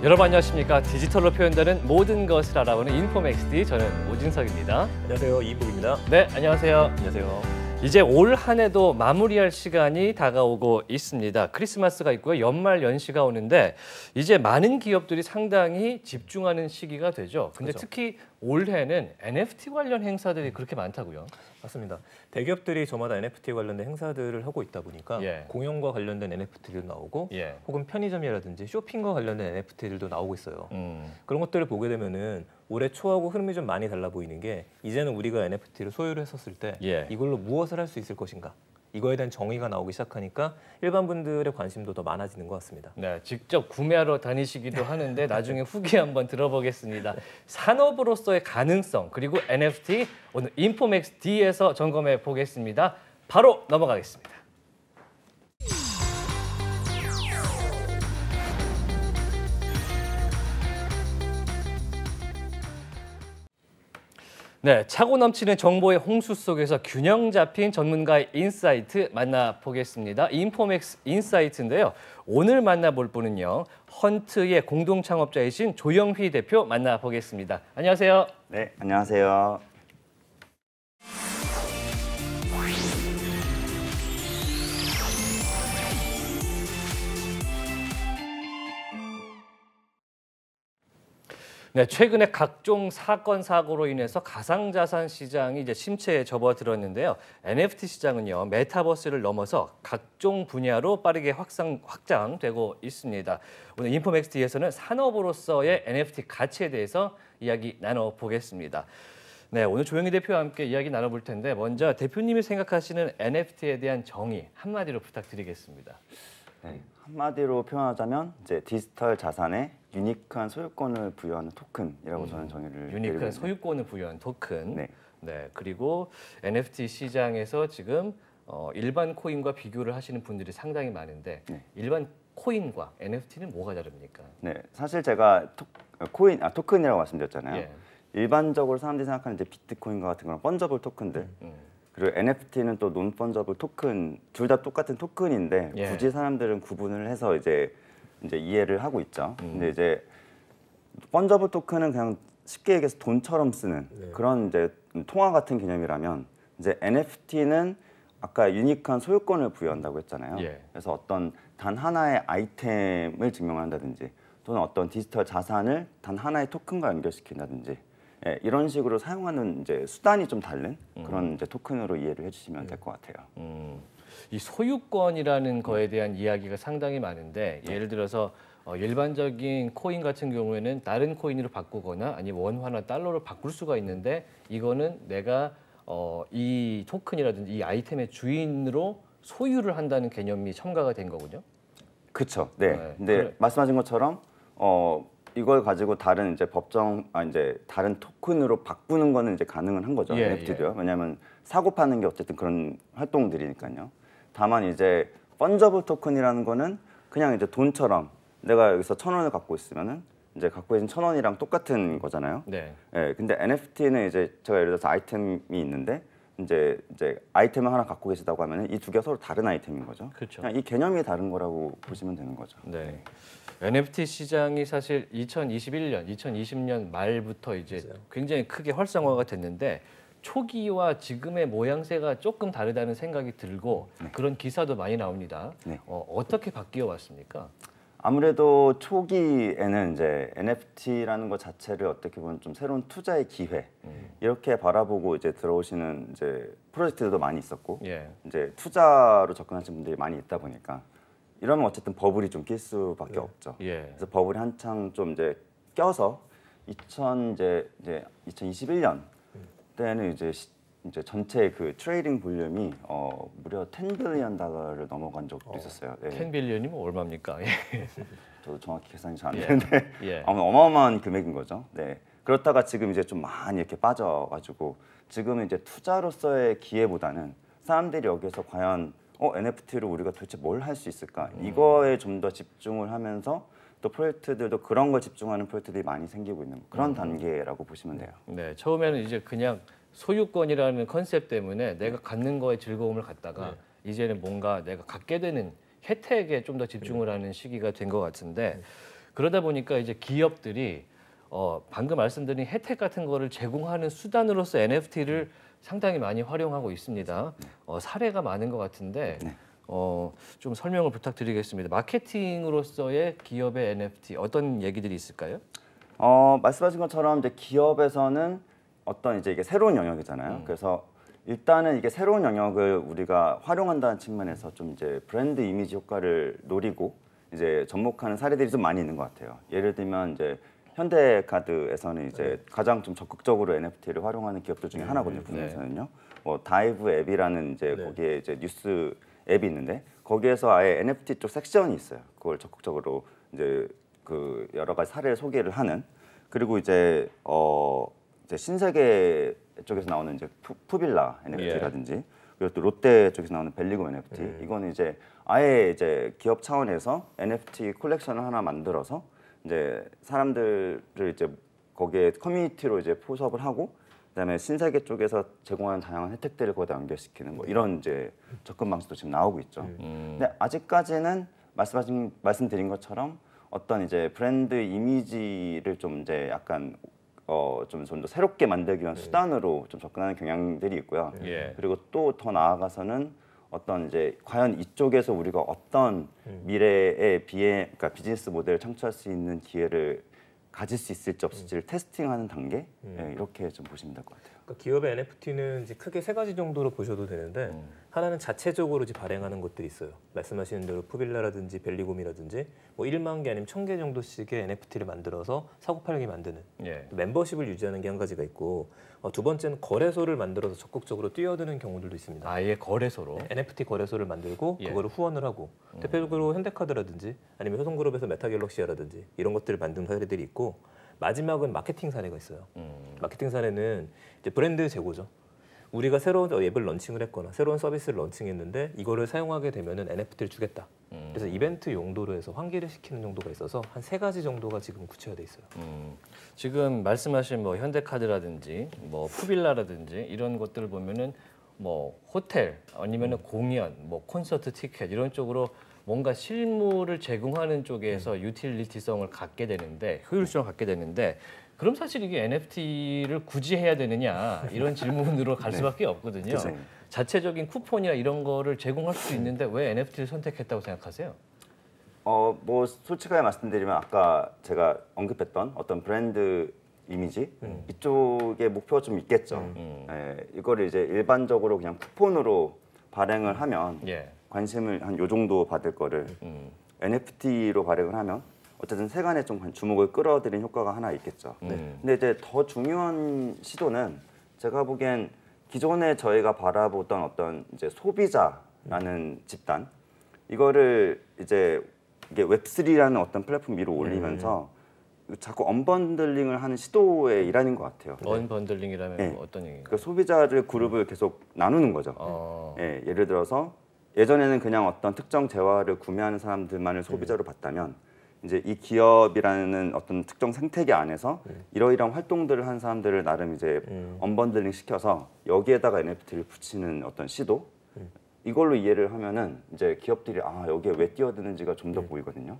여러분 안녕하십니까? 디지털로 표현되는 모든 것을 알아보는 인포맥스D, 저는 오진석입니다. 안녕하세요, 이인복입니다. 네, 안녕하세요. 안녕하세요. 이제 올 한 해도 마무리할 시간이 다가오고 있습니다. 크리스마스가 있고요, 연말 연시가 오는데 이제 많은 기업들이 상당히 집중하는 시기가 되죠. 근데 그렇죠. 특히 올해는 NFT 관련 행사들이 그렇게 많다고요? 맞습니다. 대기업들이 저마다 NFT 관련된 행사들을 하고 있다 보니까 공연과 관련된 NFT도 나오고 혹은 편의점이라든지 쇼핑과 관련된 NFT들도 나오고 있어요. 그런 것들을 보게 되면은 올해 초하고 흐름이 좀 많이 달라 보이는 게, 이제는 우리가 NFT를 소유를 했었을 때 이걸로 무엇을 할 수 있을 것인가, 이거에 대한 정의가 나오기 시작하니까 일반 분들의 관심도 더 많아지는 것 같습니다. 네, 직접 구매하러 다니시기도 하는데 나중에 후기 한번 들어보겠습니다. 산업으로서의 가능성 그리고 NFT, 오늘 인포맥스D에서 점검해 보겠습니다. 바로 넘어가겠습니다. 네, 차고 넘치는 정보의 홍수 속에서 균형 잡힌 전문가의 인사이트 만나보겠습니다. 인포맥스 인사이트인데요. 오늘 만나볼 분은요, 헌트의 공동 창업자이신 조영휘 대표 만나보겠습니다. 안녕하세요. 네, 안녕하세요. 네, 최근에 각종 사건 사고로 인해서 가상자산 시장이 이제 침체에 접어들었는데요. NFT 시장은요, 메타버스를 넘어서 각종 분야로 빠르게 확장되고 있습니다. 오늘 인포맥스D에서는 산업으로서의 NFT 가치에 대해서 이야기 나눠보겠습니다. 네, 오늘 조영휘 대표와 함께 이야기 나눠볼 텐데, 먼저 대표님이 생각하시는 NFT에 대한 정의 한마디로 부탁드리겠습니다. 네, 한마디로 표현하자면 이제 디지털 자산에 유니크한 소유권을 부여하는 토큰이라고 저는 정의를 유니크한 소유권을 부여한 토큰. 네. 네, 그리고 NFT 시장에서 지금 일반 코인과 비교를 하시는 분들이 상당히 많은데 일반 코인과 NFT는 뭐가 다릅니까? 네, 사실 제가 토큰이라고 말씀드렸잖아요. 일반적으로 사람들이 생각하는 이제 비트코인과 같은 그런 펀저블 토큰들. 그리고 NFT는 또 논 펀저블 토큰, 둘 다 똑같은 토큰인데 굳이 사람들은 구분을 해서 이제 이해를 하고 있죠. 근데 이제 펀저블 토큰은 그냥 쉽게 얘기해서 돈처럼 쓰는 그런 이제 통화 같은 개념이라면, 이제 NFT는 아까 유니크한 소유권을 부여한다고 했잖아요. 그래서 어떤 단 하나의 아이템을 증명한다든지 또는 어떤 디지털 자산을 단 하나의 토큰과 연결시킨다든지 이런 식으로 사용하는 이제 수단이 좀 다른 그런 이제 토큰으로 이해를 해주시면 될 것 같아요. 이 소유권이라는 거에 대한 이야기가 상당히 많은데, 예를 들어서 일반적인 코인 같은 경우에는 다른 코인으로 바꾸거나 아니면 원화나 달러로 바꿀 수가 있는데, 이거는 내가 이 토큰이라든지 이 아이템의 주인으로 소유를 한다는 개념이 첨가가 된 거군요. 그렇죠. 네. 근데 말씀하신 것처럼 이걸 가지고 다른 이제 이제 다른 토큰으로 바꾸는 거는 이제 가능은 한 거죠. NFT도요. 왜냐하면 사고 파는 게 어쨌든 그런 활동들이니까요. 다만 이제 펀저블 토큰이라는 거는 그냥 이제 돈처럼 내가 여기서 1,000원을 갖고 있으면은 이제 갖고 있는 1,000원이랑 똑같은 거잖아요. 근데 NFT는 이제 제가 예를 들어서 아이템이 있는데 이제 아이템을 하나 갖고 계시다고 하면은 이 두 개가 서로 다른 아이템인 거죠. 그냥 이 개념이 다른 거라고 보시면 되는 거죠. NFT 시장이 사실 2021년, 2020년 말부터 이제 굉장히 크게 활성화가 됐는데, 초기와 지금의 모양새가 조금 다르다는 생각이 들고 그런 기사도 많이 나옵니다. 어떻게 바뀌어 왔습니까? 아무래도 초기에는 이제 NFT라는 것 자체를 어떻게 보면 좀 새로운 투자의 기회 이렇게 바라보고 이제 들어오시는 이제 프로젝트들도 많이 있었고 이제 투자로 접근하시는 분들이 많이 있다 보니까 이러면 어쨌든 버블이 좀 낄 수밖에 없죠. 그래서 버블이 한창 좀 이제 껴서 2021년 때는 이제 전체 그 트레이딩 볼륨이 무려 10 빌리언 달러를 넘어간 적도 있었어요. 10 빌리언이면 얼마입니까? 저도 정확히 계산이 잘 안 되는데 어마어마한 금액인 거죠. 그렇다가 지금 이제 좀 많이 이렇게 빠져가지고 지금은 이제 투자로서의 기회보다는 사람들이 여기서 과연 NFT로 우리가 도대체 뭘 할 수 있을까? 이거에 좀 더 집중을 하면서 또 프로젝트들도 그런 걸 집중하는 프로젝트들이 많이 생기고 있는 그런 단계라고 보시면 돼요. 네, 처음에는 이제 그냥 소유권이라는 컨셉 때문에 내가 갖는 거에 즐거움을 갖다가 이제는 뭔가 내가 갖게 되는 혜택에 좀 더 집중을 하는 시기가 된 것 같은데, 그러다 보니까 이제 기업들이 방금 말씀드린 혜택 같은 거를 제공하는 수단으로서 NFT를 상당히 많이 활용하고 있습니다. 사례가 많은 것 같은데 네. 좀 설명을 부탁드리겠습니다. 마케팅으로서의 기업의 NFT 어떤 얘기들이 있을까요? 말씀하신 것처럼 이제 기업에서는 어떤 이제 이게 새로운 영역이잖아요. 그래서 일단은 이게 새로운 영역을 우리가 활용한다는 측면에서 좀 이제 브랜드 이미지 효과를 노리고 이제 접목하는 사례들이 좀 많이 있는 것 같아요. 예를 들면 이제 현대카드에서는 이제 가장 좀 적극적으로 NFT를 활용하는 기업들 중에 하나거든요. 분야에서는요. 뭐 다이브 앱이라는 이제 거기에 이제 뉴스 앱이 있는데 거기에서 아예 NFT 쪽 섹션이 있어요. 그걸 적극적으로 이제 그 여러 가지 사례를 소개를 하는. 그리고 이제 이제 신세계 쪽에서 나오는 이제 푸빌라 NFT라든지 그리고 또 롯데 쪽에서 나오는 벨리곰 NFT 이거는 이제 아예 이제 기업 차원에서 NFT 콜렉션을 하나 만들어서 이제 사람들을 이제 거기에 커뮤니티로 이제 포섭을 하고 그다음에 신세계 쪽에서 제공하는 다양한 혜택들을 거기다 연결시키는 뭐 이런 이제 접근 방식도 지금 나오고 있죠. 근데 아직까지는 말씀드린 것처럼 어떤 이제 브랜드 이미지를 좀 이제 약간 좀 더 새롭게 만들기 위한 수단으로 좀 접근하는 경향들이 있고요. 그리고 또 더 나아가서는 어떤 이제 과연 이쪽에서 우리가 어떤 미래의 그러니까 비즈니스 모델을 창출할 수 있는 기회를 가질 수 있을지 없을지를 테스팅하는 단계 이렇게 좀 보시면 될 것 같아요. 그러니까 기업의 NFT는 이제 크게 세 가지 정도로 보셔도 되는데 하나는 자체적으로 이제 발행하는 것들이 있어요. 말씀하시는 대로 푸빌라라든지 벨리곰이라든지 뭐 1만 개 아니면 1,000개 정도씩의 NFT를 만들어서 사고 팔기 만드는 멤버십을 유지하는 게 한 가지가 있고 두 번째는 거래소를 만들어서 적극적으로 뛰어드는 경우들도 있습니다. 아예 거래소로? NFT 거래소를 만들고 그거를 후원을 하고 대표적으로 현대카드라든지 아니면 효성그룹에서 메타갤럭시라든지 이런 것들을 만든 사례들이 있고 마지막은 마케팅 사례가 있어요. 마케팅 사례는 이제 브랜드 제고죠. 우리가 새로운 앱을 런칭을 했거나 새로운 서비스를 런칭했는데 이거를 사용하게 되면은 NFT를 주겠다. 그래서 이벤트 용도로 해서 환기를 시키는 정도가 있어서 한 세 가지 정도가 지금 구체화돼 있어요. 지금 말씀하신 뭐 현대카드라든지 뭐 푸빌라라든지 이런 것들을 보면은 뭐 호텔 아니면은 공연, 뭐 콘서트 티켓 이런 쪽으로 뭔가 실물을 제공하는 쪽에서 유틸리티성을 갖게 되는데 효율성을 갖게 되는데 그럼 사실 이게 NFT를 굳이 해야 되느냐 이런 질문으로 갈 수밖에 없거든요. 자체적인 쿠폰이나 이런 거를 제공할 수 있는데 왜 NFT를 선택했다고 생각하세요? 뭐 솔직하게 말씀드리면 아까 제가 언급했던 어떤 브랜드 이미지 이쪽에 목표가 좀 있겠죠. 이거를 이제 일반적으로 그냥 쿠폰으로 발행을 하면 관심을 한 요 정도 받을 거를 NFT로 발행을 하면 어쨌든 세간에 좀 주목을 끌어들인 효과가 하나 있겠죠. 근데 이제 더 중요한 시도는 제가 보기엔 기존에 저희가 바라보던 어떤 이제 소비자라는 집단 이거를 이제 이게 웹3라는 어떤 플랫폼 위로 올리면서 자꾸 언번들링을 하는 시도의 일환인 것 같아요. 언번들링이라면 뭐 어떤 얘기인가요? 그러니까 소비자들 그룹을 계속 나누는 거죠. 예를 들어서 예전에는 그냥 어떤 특정 재화를 구매하는 사람들만을 소비자로 봤다면 이제 이 기업이라는 어떤 특정 생태계 안에서 이러이러한 활동들을 한 사람들을 나름 이제 언번들링 시켜서 여기에다가 NFT를 붙이는 어떤 시도 이걸로 이해를 하면은 이제 기업들이 여기에 왜 뛰어드는지가 좀 더 보이거든요.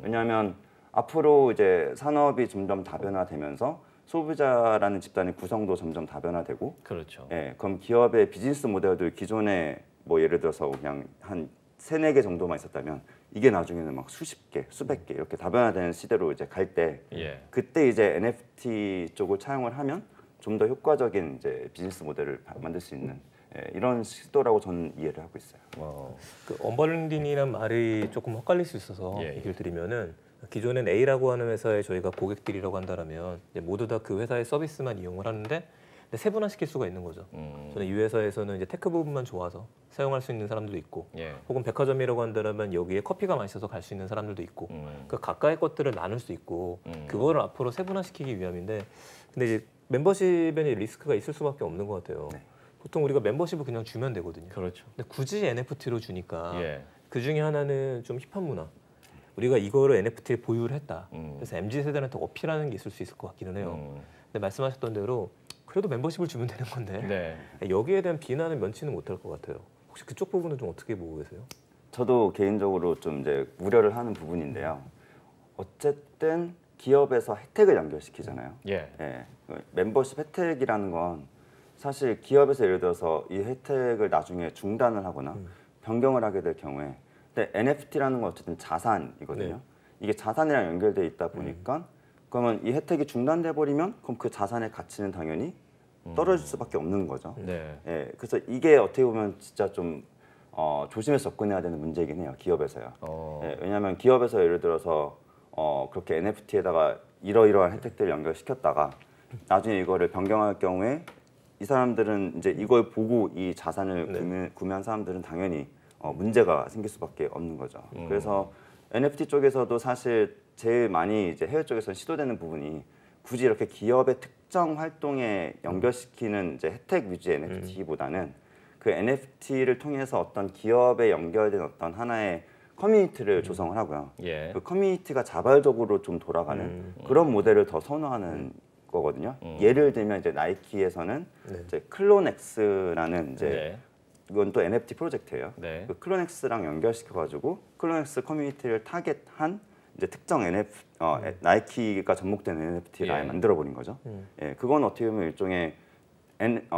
왜냐하면 앞으로 이제 산업이 점점 다변화되면서 소비자라는 집단의 구성도 점점 다변화되고, 그렇죠. 그럼 기업의 비즈니스 모델들 기존에 뭐 예를 들어서 그냥 한 3-4개 정도만 있었다면 이게 나중에는 막 수십 개, 수백 개 이렇게 다변화되는 시대로 이제 갈 때 그때 이제 NFT 쪽을 차용을 하면 좀 더 효과적인 이제 비즈니스 모델을 만들 수 있는 이런 시도라고 저는 이해를 하고 있어요. 그 언번딩이란 말이 조금 헷갈릴 수 있어서 얘기를 드리면은 기존엔 A라고 하는 회사에 저희가 고객들이라고 한다면 모두 다 그 회사의 서비스만 이용을 하는데 세분화시킬 수가 있는 거죠. 저는 이 회사에서는 이제 테크 부분만 좋아서 사용할 수 있는 사람들도 있고, 혹은 백화점이라고 한다면 여기에 커피가 맛있어서 갈 수 있는 사람들도 있고, 그 각각의 것들을 나눌 수 있고, 그거를 앞으로 세분화시키기 위함인데, 근데 이제 멤버십에 리스크가 있을 수밖에 없는 것 같아요. 보통 우리가 멤버십을 그냥 주면 되거든요. 그렇죠. 근데 굳이 NFT로 주니까 그 중에 하나는 좀 힙한 문화. 우리가 이거를 NFT를 보유를 했다. 그래서 MZ 세대한테 어필하는 게 있을 수 있을 것 같기는 해요. 근데 말씀하셨던 대로 그래도 멤버십을 주면 되는 건데 여기에 대한 비난은 면치는 못할 것 같아요. 혹시 그쪽 부분은 좀 어떻게 보고 계세요? 저도 개인적으로 좀 이제 우려를 하는 부분인데요. 어쨌든 기업에서 혜택을 연결시키잖아요. 예. 예. 멤버십 혜택이라는 건 사실 기업에서 예를 들어서 이 혜택을 나중에 중단을 하거나 변경을 하게 될 경우에, 근데 NFT라는 건 어쨌든 자산이거든요. 네. 이게 자산이랑 연결돼 있다 보니까 그러면 이 혜택이 중단돼 버리면 그럼 그 자산의 가치는 당연히 떨어질 수밖에 없는 거죠. 네. 예. 그래서 이게 어떻게 보면 진짜 좀 조심해서 접근해야 되는 문제이긴 해요. 기업에서요. 예, 왜냐하면 기업에서 예를 들어서 그렇게 NFT에다가 이러이러한 혜택들을 연결시켰다가 나중에 이거를 변경할 경우에 이 사람들은 이제 이걸 보고 이 자산을 구매한 사람들은 당연히 문제가 생길 수밖에 없는 거죠. 그래서 NFT 쪽에서도 사실 제일 많이 이제 해외 쪽에서 시도되는 부분이 굳이 이렇게 기업의 특정 활동에 연결시키는 이제 혜택 위주의 NFT보다는 그 NFT를 통해서 어떤 기업에 연결된 어떤 하나의 커뮤니티를 조성을 하고요. 예. 그 커뮤니티가 자발적으로 좀 돌아가는 그런 모델을 더 선호하는 거거든요. 예를 들면 이제 나이키에서는 이제 클론엑스라는 이제 이건 또 NFT 프로젝트예요. 그 클론엑스랑 연결시켜가지고 클론엑스 커뮤니티를 타겟한 이제 특정 나이키가 접목된 NFT를 아예 만들어버린 거죠. 예, 그건 어떻게 보면 일종의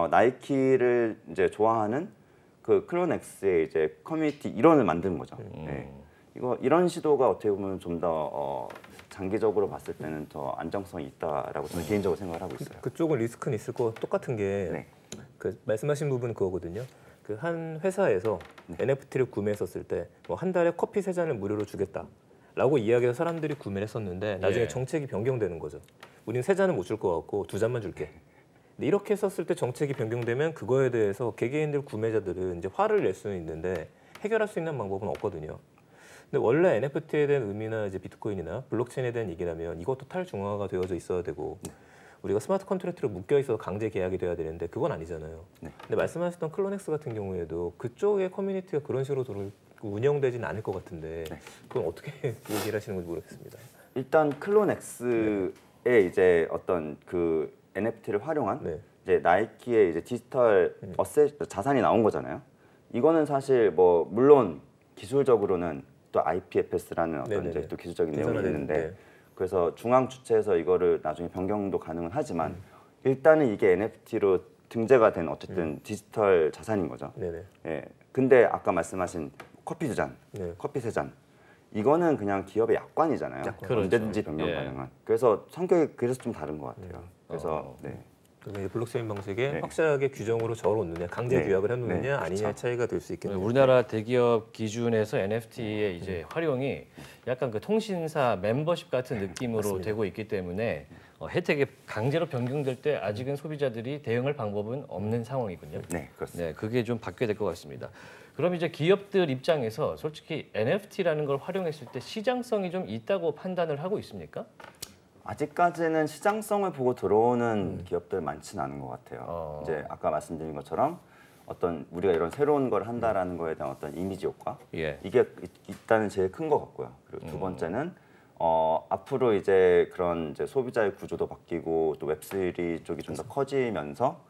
나이키를 이제 좋아하는 그 클론엑스의 이제 커뮤니티 일원을 만드는 거죠. 예. 이런 시도가 어떻게 보면 좀 더 장기적으로 봤을 때는 더 안정성이 있다라고 저는 개인적으로 생각을 하고 있어요. 그쪽은 리스크는 있을 거 똑같은 게 그 말씀하신 부분 그거거든요. 그 한 회사에서 NFT를 구매했었을 때 뭐 한 달에 커피 3잔을 무료로 주겠다라고 이야기해서 사람들이 구매를 했었는데 나중에 정책이 변경되는 거죠. 우린 3잔은 못 줄 것 같고 2잔만 줄게. 근데 이렇게 했었을 때 정책이 변경되면 그거에 대해서 개개인들 구매자들은 이제 화를 낼 수는 있는데 해결할 수 있는 방법은 없거든요. 근데 원래 NFT에 대한 의미나 이제 비트코인이나 블록체인에 대한 얘기라면 이것도 탈중앙화가 되어져 있어야 되고 우리가 스마트 컨트랙트로 묶여 있어서 강제 계약이 돼야 되는데 그건 아니잖아요. 근데 말씀하셨던 클론엑스 같은 경우에도 그쪽의 커뮤니티가 그런 식으로 운영되지는 않을 것 같은데 그건 어떻게 얘기를 하시는 건지 모르겠습니다. 일단 클론엑스의 이제 어떤 그 NFT를 활용한 이제 나이키의 이제 디지털 어셋 자산이 나온 거잖아요. 이거는 사실 뭐 물론 기술적으로는 또 IPFS라는 어떤 이제 또 기술적인 내용이 있는데 그래서 중앙 주체에서 이거를 나중에 변경도 가능은 하지만 일단은 이게 NFT로 등재가 된 어쨌든 디지털 자산인 거죠. 예. 근데 아까 말씀하신 커피 2잔, 커피 3잔 이거는 그냥 기업의 약관이잖아요. 언제든지 변경 가능한. 그래서 성격이 그래서 좀 다른 것 같아요. 그래서 그러니까 블록체인 방식에 확실하게 규정으로 적어놓느냐, 강제 규약을 해놓느냐 아니냐의 차이가 될 수 있겠네요. 우리나라 대기업 기준에서 NFT의 이제 활용이 약간 그 통신사 멤버십 같은 느낌으로 되고 있기 때문에 혜택이 강제로 변경될 때 아직은 소비자들이 대응할 방법은 없는 상황이군요. 네, 그렇습니다. 네, 그게 좀 바뀌어야 될 것 같습니다. 그럼 이제 기업들 입장에서 솔직히 NFT라는 걸 활용했을 때 시장성이 좀 있다고 판단을 하고 있습니까? 아직까지는 시장성을 보고 들어오는 기업들 많지는 않은 것 같아요. 이제 아까 말씀드린 것처럼 어떤 우리가 이런 새로운 걸 한다라는 거에 대한 어떤 이미지 효과 이게 일단은 제일 큰 것 같고요. 그리고 두 번째는 앞으로 이제 그런 이제 소비자의 구조도 바뀌고 또 웹3 쪽이 좀 더 커지면서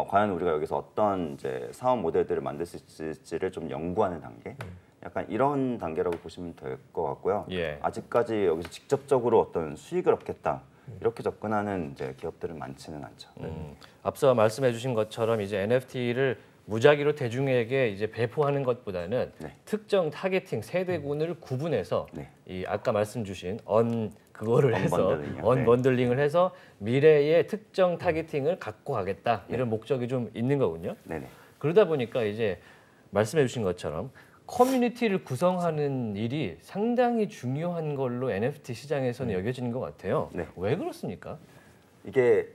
과연 우리가 여기서 어떤 이제 사업 모델들을 만들 수 있을지를 좀 연구하는 단계. 약간 이런 단계라고 보시면 될 것 같고요. 아직까지 여기서 직접적으로 어떤 수익을 얻겠다 이렇게 접근하는 이제 기업들은 많지는 않죠. 앞서 말씀해주신 것처럼 이제 NFT를 무작위로 대중에게 이제 배포하는 것보다는 특정 타겟팅 세대군을 구분해서 이 아까 말씀 주신 그거를 해서 언번들링을 해서 미래의 특정 타겟팅을 갖고 가겠다 이런 목적이 좀 있는 거군요. 그러다 보니까 이제 말씀해 주신 것처럼 커뮤니티를 구성하는 일이 상당히 중요한 걸로 NFT 시장에서는 여겨지는 것 같아요. 왜 그렇습니까? 이게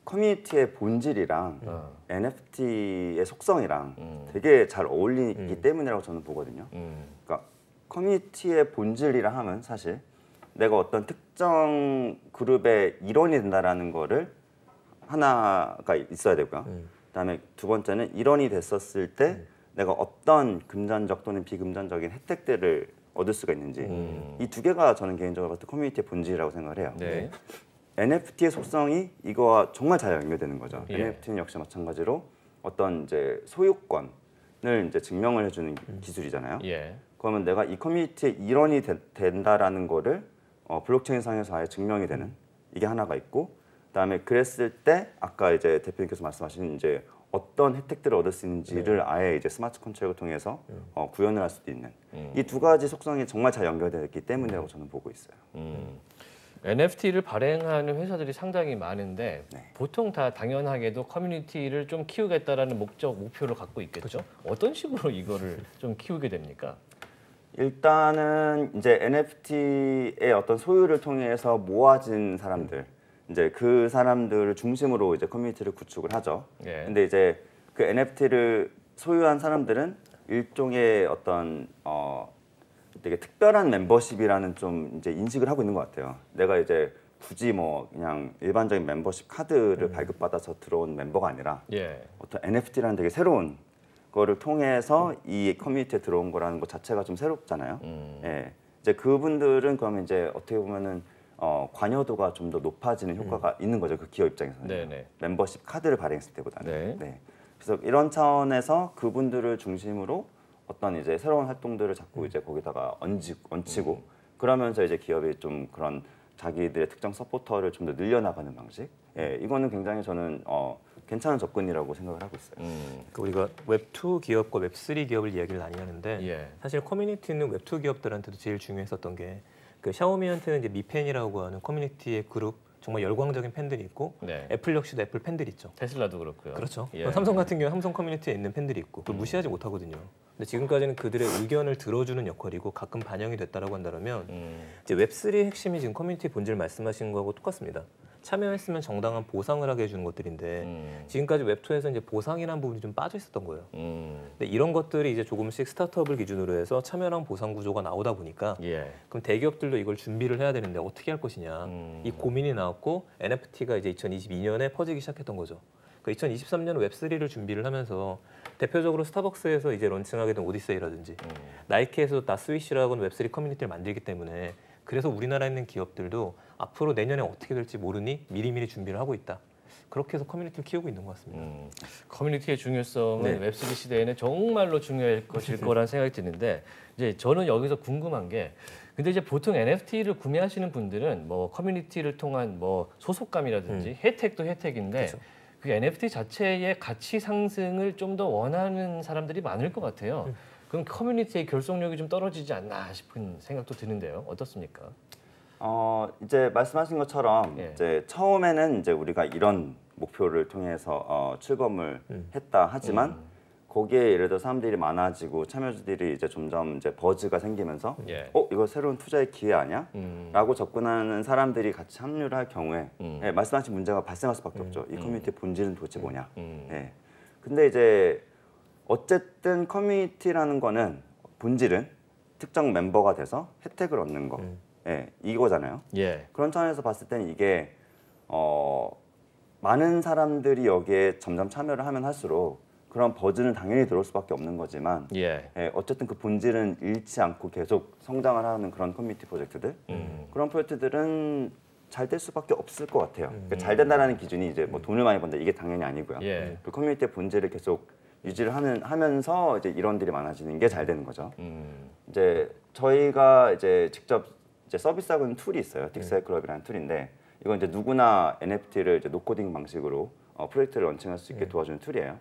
커뮤니티의 본질이랑 NFT의 속성이랑 되게 잘 어울리기 때문이라고 저는 보거든요. 그러니까 커뮤니티의 본질이라 하면 사실 내가 어떤 특정 그룹의 일원이 된다라는 거를 하나가 있어야 되고요. 그다음에 두 번째는 일원이 됐었을 때 내가 어떤 금전적 또는 비금전적인 혜택들을 얻을 수가 있는지 이 두 개가 저는 개인적으로 봤을 때 커뮤니티의 본질이라고 생각을 해요. NFT의 속성이 이거와 정말 잘 연결되는 거죠. NFT는 역시 마찬가지로 어떤 이제 소유권을 이제 증명을 해주는 기술이잖아요. 그러면 내가 이 커뮤니티의 일원이 된다라는 거를 블록체인 상에서 아예 증명이 되는 이게 하나가 있고, 그다음에 그랬을 때 아까 이제 대표님께서 말씀하신 이제 어떤 혜택들을 얻을 수 있는지를 아예 이제 스마트 컨트롤을 통해서 구현을 할 수도 있는 이 두 가지 속성이 정말 잘 연결되어 있기 때문이라고 저는 보고 있어요. NFT를 발행하는 회사들이 상당히 많은데 보통 다 당연하게도 커뮤니티를 좀 키우겠다라는 목표를 갖고 있겠죠. 어떤 식으로 이거를 좀 키우게 됩니까? 일단은 이제 NFT의 어떤 소유를 통해서 모아진 사람들, 이제 그 사람들을 중심으로 이제 커뮤니티를 구축을 하죠. 근데 이제 그 NFT를 소유한 사람들은 일종의 어떤 되게 특별한 멤버십이라는 좀 이제 인식을 하고 있는 것 같아요. 내가 이제 굳이 뭐 그냥 일반적인 멤버십 카드를 발급받아서 들어온 멤버가 아니라 어떤 NFT라는 되게 새로운 거를 통해서 이 커뮤니티에 들어온 거라는 것 자체가 좀 새롭잖아요. 이제 그분들은 그러면 이제 어떻게 보면은 관여도가 좀 더 높아지는 효과가 있는 거죠. 그 기업 입장에서는. 멤버십 카드를 발행했을 때보다는. 그래서 이런 차원에서 그분들을 중심으로 어떤 이제 새로운 활동들을 자꾸 이제 거기다가 얹히고 그러면서 이제 기업이 좀 그런 자기들의 특정 서포터를 좀 더 늘려나가는 방식. 이거는 굉장히 저는 괜찮은 접근이라고 생각을 하고 있어요. 우리가 웹2 기업과 웹3 기업을 이야기를 많이 하는데 사실 커뮤니티는 웹2 기업들한테도 제일 중요했었던 게 그 샤오미한테는 이제 미팬이라고 하는 커뮤니티의 그룹 정말 열광적인 팬들이 있고 애플 역시도 애플 팬들이 있죠. 테슬라도 그렇고요. 그렇죠. 삼성 같은 경우 삼성 커뮤니티에 있는 팬들이 있고 그걸 무시하지 못하거든요. 근데 지금까지는 그들의 의견을 들어주는 역할이고 가끔 반영이 됐다라고 한다면 이제 웹3의 핵심이 지금 커뮤니티 본질 말씀하신 거하고 똑같습니다. 참여했으면 정당한 보상을 하게 해주는 것들인데 지금까지 웹2에서 이제 보상이라는 부분이 좀 빠져 있었던 거예요. 근데 이런 것들이 이제 조금씩 스타트업을 기준으로 해서 참여랑 보상 구조가 나오다 보니까 그럼 대기업들도 이걸 준비를 해야 되는데 어떻게 할 것이냐 이 고민이 나왔고 NFT가 이제 2022년에 퍼지기 시작했던 거죠. 2023년 웹3를 준비를 하면서 대표적으로 스타벅스에서 이제 런칭하게 된 오디세이라든지 나이키에서 나 스위시라고는 웹3 커뮤니티를 만들기 때문에 그래서 우리나라에 있는 기업들도 앞으로 내년에 어떻게 될지 모르니 미리미리 준비를 하고 있다. 그렇게 해서 커뮤니티를 키우고 있는 것 같습니다. 커뮤니티의 중요성은 웹3 시대에는 정말로 중요할 것일 거라는 생각이 드는데 이제 저는 여기서 궁금한 게 근데 이제 보통 NFT를 구매하시는 분들은 뭐 커뮤니티를 통한 뭐 소속감이라든지 혜택도 혜택인데 그렇죠. 그 NFT 자체의 가치 상승을 좀 더 원하는 사람들이 많을 것 같아요. 그럼 커뮤니티의 결속력이 좀 떨어지지 않나 싶은 생각도 드는데요. 어떻습니까? 이제 말씀하신 것처럼 이제 처음에는 이제 우리가 이런 목표를 통해서 출범을 했다 하지만 거기에 예를 들어 사람들이 많아지고 참여자들이 이제 점점 이제 버즈가 생기면서 이거 새로운 투자의 기회 아니야? 라고 접근하는 사람들이 같이 합류를 할 경우에 말씀하신 문제가 발생할 수밖에 없죠. 이 커뮤니티의 본질은 도대체 뭐냐? 근데 이제 어쨌든 커뮤니티라는 거는 본질은 특정 멤버가 돼서 혜택을 얻는 거 이거잖아요. 그런 차원에서 봤을 때는 이게 많은 사람들이 여기에 점점 참여를 하면 할수록 그런 버즈는 당연히 들어올 수밖에 없는 거지만 어쨌든 그 본질은 잃지 않고 계속 성장을 하는 그런 커뮤니티 프로젝트들 그런 프로젝트들은 잘 될 수밖에 없을 것 같아요. 그러니까 잘 된다는 기준이 이제 뭐 돈을 많이 번다 이게 당연히 아니고요. 그 커뮤니티의 본질을 계속 유지를 하면서 이제 일원들이 많아지는 게 잘 되는 거죠. 이제 저희가 이제 직접 이제 서비스하고 있는 툴이 있어요. 딕셀 클럽이라는 툴인데 이건 이제 누구나 NFT를 이제 노코딩 방식으로 프로젝트를 런칭할 수 있게 도와주는 툴이에요.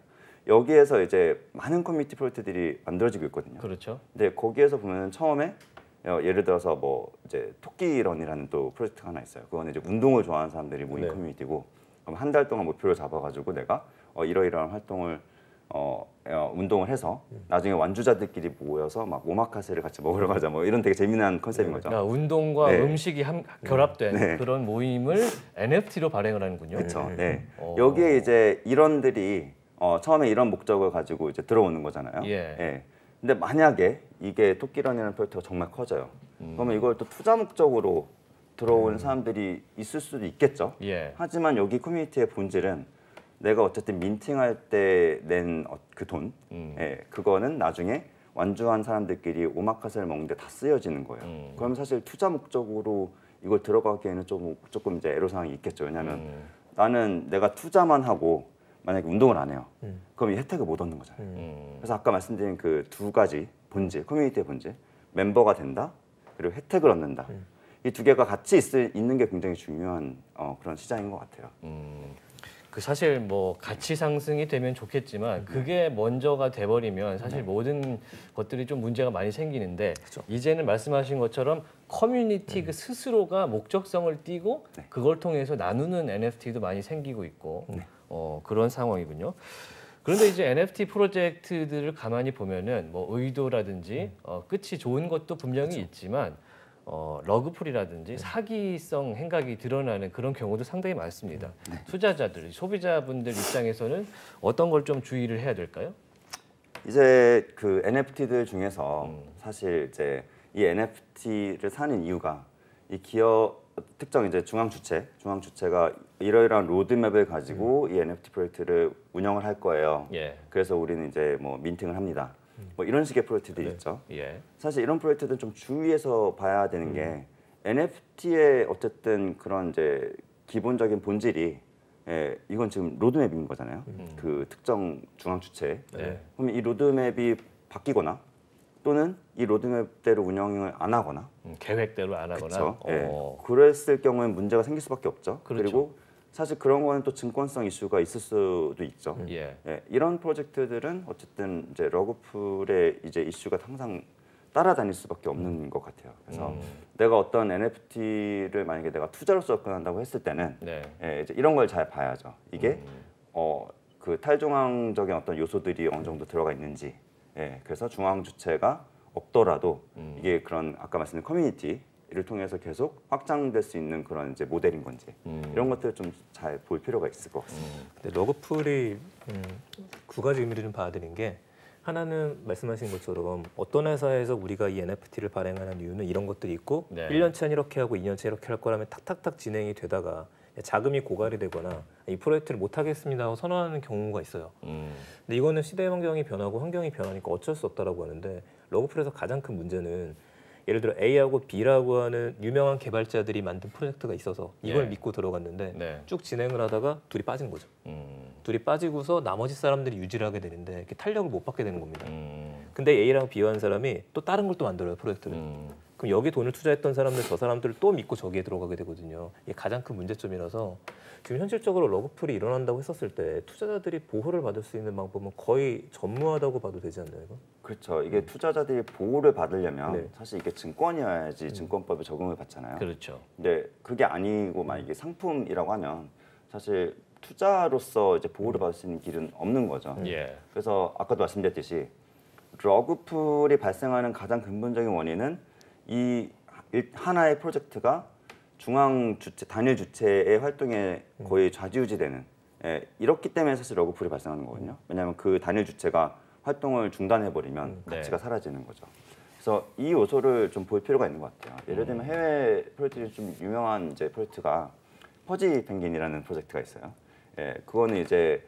여기에서 이제 많은 커뮤니티 프로젝트들이 만들어지고 있거든요. 그렇죠. 근데 거기에서 보면 처음에 예를 들어서 뭐 이제 토끼런이라는 또 프로젝트가 하나 있어요. 그거는 이제 운동을 좋아하는 사람들이 모인 커뮤니티고 그럼 한 달 동안 목표를 잡아가지고 내가 이러이러한 활동을 운동을 해서 나중에 완주자들끼리 모여서 막 오마카세를 같이 먹으러 가자 뭐 이런 되게 재미난 컨셉인 거죠. 그러니까 운동과 음식이 결합된 그런 모임을 NFT로 발행을 하는군요. 그렇죠. 여기에 이제 일원들이 처음에 이런 목적을 가지고 이제 들어오는 거잖아요. 근데 만약에 이게 토끼런이라는 프로젝트가 정말 커져요. 그러면 이걸 또 투자 목적으로 들어오는 사람들이 있을 수도 있겠죠. 하지만 여기 커뮤니티의 본질은 내가 어쨌든 민팅할 때 낸 그 돈, 그거는 나중에 완주한 사람들끼리 오마카세를 먹는데 다 쓰여지는 거예요. 그러면 사실 투자 목적으로 이걸 들어가기에는 조금 이제 애로사항이 있겠죠. 왜냐하면 나는 내가 투자만 하고 만약에 운동을 안 해요. 그럼 이 혜택을 못 얻는 거잖아요. 그래서 아까 말씀드린 그 두 가지 본질, 커뮤니티의 본질, 멤버가 된다, 그리고 혜택을 얻는다. 이 두 개가 같이 있는 게 굉장히 중요한 그런 시장인 것 같아요. 그 사실 뭐 가치 상승이 되면 좋겠지만 그게 먼저가 돼버리면 사실 모든 것들이 좀 문제가 많이 생기는데 그렇죠. 이제는 말씀하신 것처럼 커뮤니티 그 스스로가 목적성을 띠고 그걸 통해서 나누는 NFT도 많이 생기고 있고 그런 상황이군요. 그런데 이제 NFT 프로젝트들을 가만히 보면은 뭐 의도라든지 끝이 좋은 것도 분명히 그렇죠. 있지만 러그풀이라든지 사기성 행각이 드러나는 그런 경우도 상당히 많습니다. 투자자들, 소비자분들 입장에서는 어떤 걸 좀 주의를 해야 될까요? 이제 그 NFT들 중에서 사실 이제 이 NFT를 사는 이유가 이 기업 특정 이제 중앙 주체가 이러이러한 로드맵을 가지고 이 NFT 프로젝트를 운영을 할 거예요. 그래서 우리는 이제 뭐 민팅을 합니다. 뭐 이런 식의 프로젝트들이 있죠. 사실 이런 프로젝트들은 좀 주의해서 봐야 되는 게 NFT의 어쨌든 그런 이제 기본적인 본질이 이건 지금 로드맵인 거잖아요. 그 특정 중앙 주체. 그러면 이 로드맵이 바뀌거나 또는 이 로드맵대로 운영을 안 하거나 계획대로 안 하거나 그랬을 경우엔 문제가 생길 수밖에 없죠. 그렇죠. 그리고 사실 그런 거는 또 증권성 이슈가 있을 수도 있죠. 이런 프로젝트들은 어쨌든 이제 러그풀의 이제 이슈가 항상 따라다닐 수밖에 없는 것 같아요. 그래서 내가 어떤 NFT를 만약에 내가 투자로 접근한다고 했을 때는 이제 이런 걸 잘 봐야죠. 이게 그 탈중앙적인 어떤 요소들이 어느 정도 들어가 있는지. 그래서 중앙 주체가 없더라도 이게 그런 아까 말씀드린 커뮤니티를 통해서 계속 확장될 수 있는 그런 이제 모델인 건지 이런 것들을 좀 잘 볼 필요가 있을 것 같습니다. 근데 러그풀이 두 가지 의미를 좀 봐야 되는 게 하나는 말씀하신 것처럼 어떤 회사에서 우리가 이 NFT를 발행하는 이유는 이런 것들이 있고 1년치는 이렇게 하고 2년치 이렇게 할 거라면 탁탁탁 진행이 되다가 자금이 고갈이 되거나 이 프로젝트를 못 하겠습니다 하고 선언하는 경우가 있어요. 근데 이거는 시대 환경이 변하고 환경이 변하니까 어쩔 수 없다라고 하는데 러그풀에서 가장 큰 문제는 예를 들어 A하고 B라고 하는 유명한 개발자들이 만든 프로젝트가 있어서 이걸 믿고 들어갔는데 쭉 진행을 하다가 둘이 빠진 거죠. 둘이 빠지고서 나머지 사람들이 유지를 하게 되는데 이렇게 탄력을 못 받게 되는 겁니다. 근데 A랑 B와 한 사람이 또 다른 걸 또 만들어요, 프로젝트를. 그럼 여기 돈을 투자했던 사람들 저 사람들을 또 믿고 저기에 들어가게 되거든요. 이게 가장 큰 문제점이라서 지금 현실적으로 러그풀이 일어난다고 했었을 때 투자자들이 보호를 받을 수 있는 방법은 거의 전무하다고 봐도 되지 않나요? 이거? 그렇죠. 이게 투자자들이 보호를 받으려면 사실 이게 증권이어야지 증권법에 적용을 받잖아요. 그렇죠. 근데 그게 아니고 막 이게 상품이라고 하면 사실 투자로서 이제 보호를 받을 수 있는 길은 없는 거죠. 그래서 아까도 말씀드렸듯이 러그풀이 발생하는 가장 근본적인 원인은 이 하나의 프로젝트가 중앙 주체, 단일 주체의 활동에 거의 좌지우지되는 이렇기 때문에 사실 러그풀이 발생하는 거거든요. 왜냐하면 그 단일 주체가 활동을 중단해버리면 가치가 사라지는 거죠. 그래서 이 요소를 좀 볼 필요가 있는 것 같아요. 예를 들면 해외 프로젝트 좀 유명한 이제 프로젝트가 퍼지 펭귄이라는 프로젝트가 있어요. 그거는 이제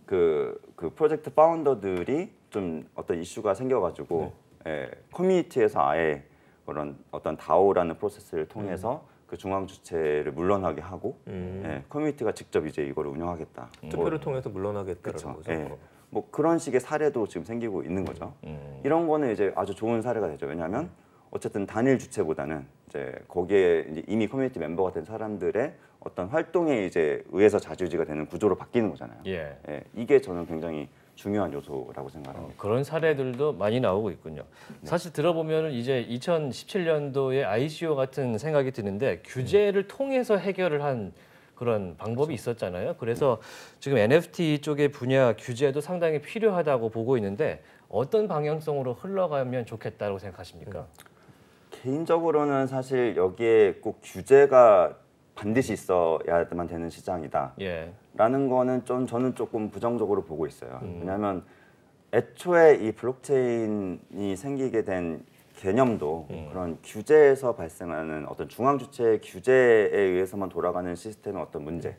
그 프로젝트 파운더들이 좀 어떤 이슈가 생겨가지고 커뮤니티에서 아예 그런 어떤 다오라는 프로세스를 통해서 그 중앙 주체를 물러나게 하고 커뮤니티가 직접 이제 이걸 운영하겠다. 투표를 통해서 물러나겠다는 그렇죠. 거죠. 뭐 그런 식의 사례도 지금 생기고 있는 거죠. 이런 거는 이제 아주 좋은 사례가 되죠. 왜냐하면 어쨌든 단일 주체보다는 이제 거기에 이제 이미 커뮤니티 멤버가 된 사람들의 어떤 활동에 이제 의해서 좌지우지가 되는 구조로 바뀌는 거잖아요. 이게 저는 굉장히 중요한 요소라고 생각합니다. 그런 사례들도 많이 나오고 있군요. 사실 들어보면 이제 2017년도에 ICO 같은 생각이 드는데 규제를 통해서 해결을 한 그런 방법이 있었잖아요. 그래서 지금 NFT 쪽의 분야 규제도 상당히 필요하다고 보고 있는데 어떤 방향성으로 흘러가면 좋겠다고 생각하십니까? 개인적으로는 사실 여기에 꼭 규제가 반드시 있어야만 되는 시장이다. 라는 거는 좀 저는 조금 부정적으로 보고 있어요. 왜냐하면 애초에 이 블록체인이 생기게 된 개념도 그런 규제에서 발생하는 어떤 중앙 주체의 규제에 의해서만 돌아가는 시스템의 어떤 문제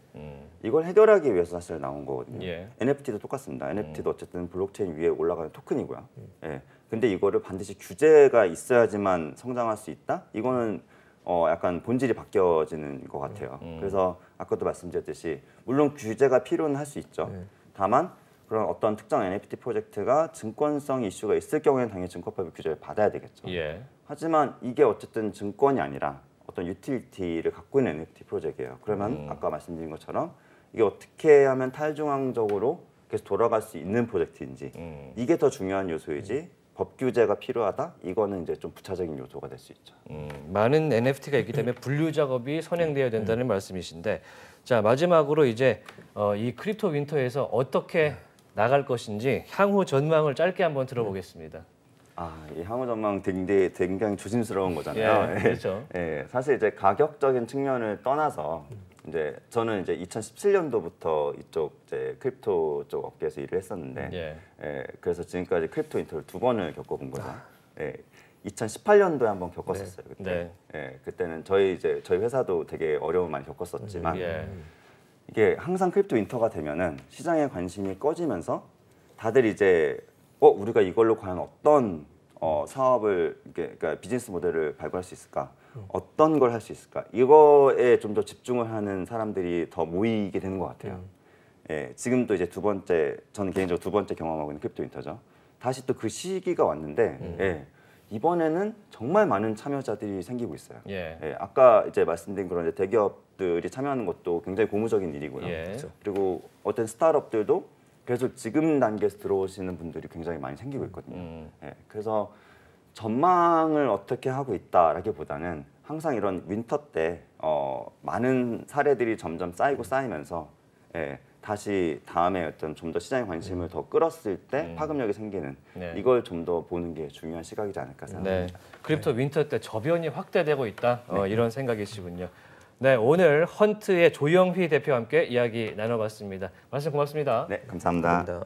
이걸 해결하기 위해서 사실 나온 거거든요. NFT도 똑같습니다. NFT도 어쨌든 블록체인 위에 올라가는 토큰이고요. 근데 이거를 반드시 규제가 있어야지만 성장할 수 있다? 이거는 약간 본질이 바뀌어지는 것 같아요. 그래서 아까도 말씀드렸듯이 물론 규제가 필요는 할 수 있죠. 다만 그런 어떤 특정 NFT 프로젝트가 증권성 이슈가 있을 경우에는 당연히 증권법의 규제를 받아야 되겠죠. 하지만 이게 어쨌든 증권이 아니라 어떤 유틸리티를 갖고 있는 NFT 프로젝트예요. 그러면 아까 말씀드린 것처럼 이게 어떻게 하면 탈중앙적으로 계속 돌아갈 수 있는 프로젝트인지 이게 더 중요한 요소이지 법 규제가 필요하다? 이거는 이제 좀 부차적인 요소가 될 수 있죠. 많은 NFT가 있기 때문에 분류 작업이 선행되어야 된다는 말씀이신데, 자 마지막으로 이제 이 크립토 윈터에서 어떻게 나갈 것인지 향후 전망을 짧게 한번 들어보겠습니다. 이 향후 전망 굉장히 조심스러운 거잖아요. 예, 그렇죠. 예, 사실 이제 가격적인 측면을 떠나서 이제 저는 이제 2017년도부터 이쪽 이제 크립토 쪽 업계에서 일을 했었는데, 그래서 지금까지 크립토 인터를 2번을 겪어본 거죠. 2018년도에 한번 겪었었어요. 그때. 그때는 저희 회사도 되게 어려움 많이 겪었었지만 이게 항상 크립토 인터가 되면은 시장에 관심이 꺼지면서 다들 이제 우리가 이걸로 과연 어떤 사업을 그러니까 비즈니스 모델을 발굴할 수 있을까? 어떤 걸 할 수 있을까? 이거에 좀 더 집중을 하는 사람들이 더 모이게 되는 것 같아요. 지금도 이제 저는 개인적으로 2번째 경험하고 있는 크립토 인터죠. 다시 또 그 시기가 왔는데 이번에는 정말 많은 참여자들이 생기고 있어요. 아까 이제 말씀드린 그런 이제 대기업들이 참여하는 것도 굉장히 고무적인 일이고요. 그리고 어떤 스타트업들도 계속 지금 단계에서 들어오시는 분들이 굉장히 많이 생기고 있거든요. 그래서 전망을 어떻게 하고 있다라기보다는 항상 이런 윈터 때 많은 사례들이 점점 쌓이면서 다시 다음에 어떤 좀 더 시장의 관심을 더 끌었을 때 파급력이 생기는 이걸 좀 더 보는 게 중요한 시각이지 않을까 생각합니다. 크립토 윈터 때 저변이 확대되고 있다 이런 생각이시군요. 네, 오늘 헌트의 조영휘 대표와 함께 이야기 나눠봤습니다. 말씀 고맙습니다. 네, 감사합니다.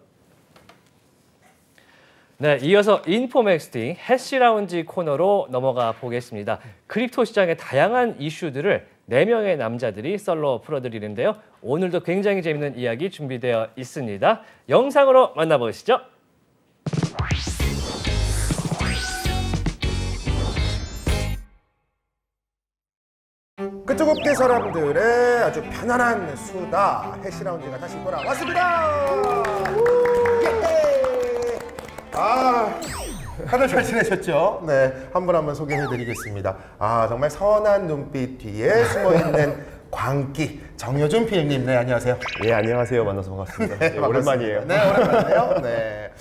네, 이어서 인포맥스팅 해시라운지 코너로 넘어가 보겠습니다. 크립토 시장의 다양한 이슈들을 4명의 남자들이 썰로 풀어드리는데요. 오늘도 굉장히 재밌는 이야기 준비되어 있습니다. 영상으로 만나보시죠. 그쪽 업계 사람들의 아주 편안한 수다 해시라운지가 다시 돌아왔습니다. 예! 다들 잘 지내셨죠? 네, 한 분 한 분 소개해드리겠습니다. 정말 선한 눈빛 뒤에 숨어있는 광기 정효준 PM님, 네 안녕하세요. 예, 안녕하세요. 만나서 반갑습니다. 네, 오랜만이에요. 네, 오랜만이에요. 네.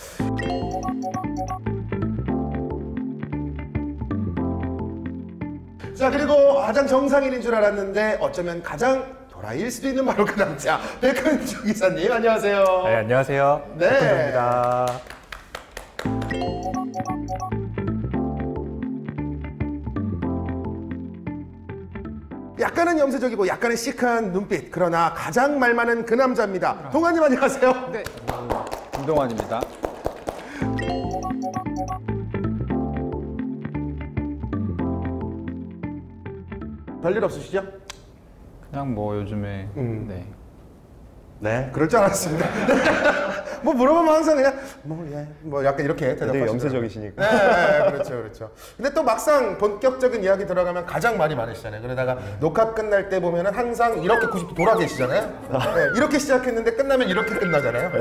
자, 그리고 가장 정상인인 줄 알았는데 어쩌면 가장 도라이일 수도 있는 바로 그 남자 백은주 기사님, 안녕하세요. 네, 안녕하세요. 네. 백은주입니다. 약간은 염세적이고 약간은 시크한 눈빛, 그러나 가장 말 많은 그 남자입니다. 동환님 안녕하세요. 네, 김동환입니다. 별일 없으시죠? 그냥 뭐 요즘에 네, 그럴 줄 알았습니다. 뭐 물어보면 항상 그냥 뭐 약간 이렇게 되게 대답하시더라고요. 염세적이시니까. 네, 그렇죠. 근데 또 막상 본격적인 이야기 들어가면 가장 말이 많으시잖아요. 그러다가 녹화 끝날 때 보면은 항상 이렇게 90도 돌아 계시잖아요. 네, 이렇게 시작했는데 끝나면 이렇게 끝나잖아요.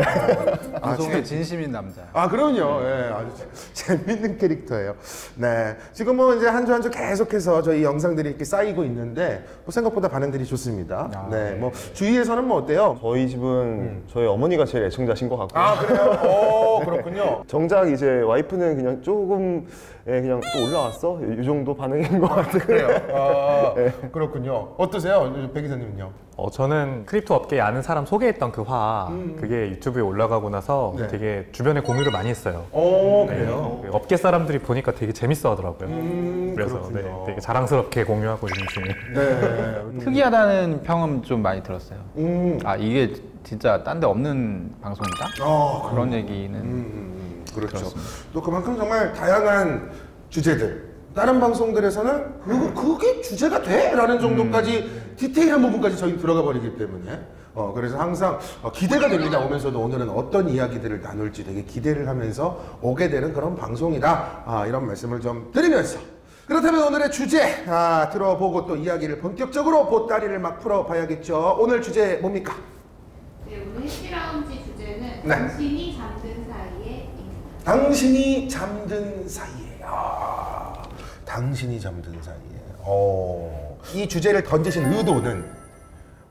방송에 진심인 남자. 그럼요. 네, 아주 재밌는 캐릭터예요. 네, 지금 뭐 이제 한 주 한 주 계속해서 저희 영상들이 이렇게 쌓이고 있는데 뭐 생각보다 반응들이 좋습니다. 네, 뭐 주위에서는 뭐 어때요? 저희 집은 저희 어머니가 제일 애청자신 것 같고. 그래요? 그렇군요. 정작 이제 와이프는 그냥 조금 그냥 또 올라왔어? 이 정도 반응인 것 같아요. 그래요? 그렇군요. 어떠세요? 백 기사님은요? 저는 크립토 업계에 아는 사람 소개했던 그 화 그게 유튜브에 올라가고 나서 되게 주변에 공유를 많이 했어요. 그래요? 네, 업계 사람들이 보니까 되게 재밌어 하더라고요. 그래서 되게 자랑스럽게 공유하고 있는 중이에요. 네. 특이하다는 평은 좀 많이 들었어요. 이게 진짜 딴 데 없는 방송이다? 그런 얘기는 그렇죠. 들었습니다. 또 그만큼 정말 다양한 주제들, 다른 방송들에서는 그게 주제가 돼? 라는 정도까지 디테일한 부분까지 저희 들어가 버리기 때문에 그래서 항상 기대가 됩니다. 오면서도 오늘은 어떤 이야기들을 나눌지 되게 기대를 하면서 오게 되는 그런 방송이다. 이런 말씀을 좀 드리면서 그렇다면 오늘의 주제 들어보고 또 이야기를 본격적으로 보따리를 막 풀어봐야겠죠. 오늘 주제 뭡니까? 네, 오늘 해시라운지 주제는 당신이 잠든 사이에입니다. 당신이 잠든 사이에. 당신이 잠든 사이에. 이 주제를 던지신 의도는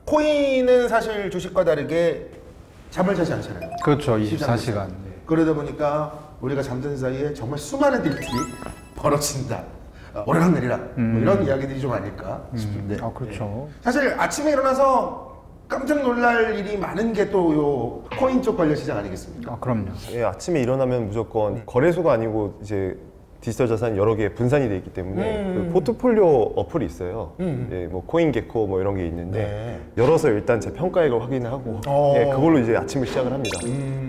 코인은 사실 주식과 다르게 잠을 자지 않잖아요. 그렇죠. 24시간. 그러다 보니까 우리가 잠든 사이에 정말 수많은 일들이 벌어진다. 오르락내리락 뭐 이런 이야기들이 좀 아닐까 싶은데. 그렇죠. 사실 아침에 일어나서 깜짝 놀랄 일이 많은 게 또 요 코인 쪽 관련 시장 아니겠습니까? 그럼요. 예, 아침에 일어나면 무조건 거래소가 아니고 이제 디지털 자산이 여러 개 분산이 돼 있기 때문에 그 포트폴리오 어플이 있어요. 예, 뭐 코인게코 뭐 이런 게 있는데 열어서 일단 제 평가액을 확인하고 예, 그걸로 이제 아침을 시작을 합니다.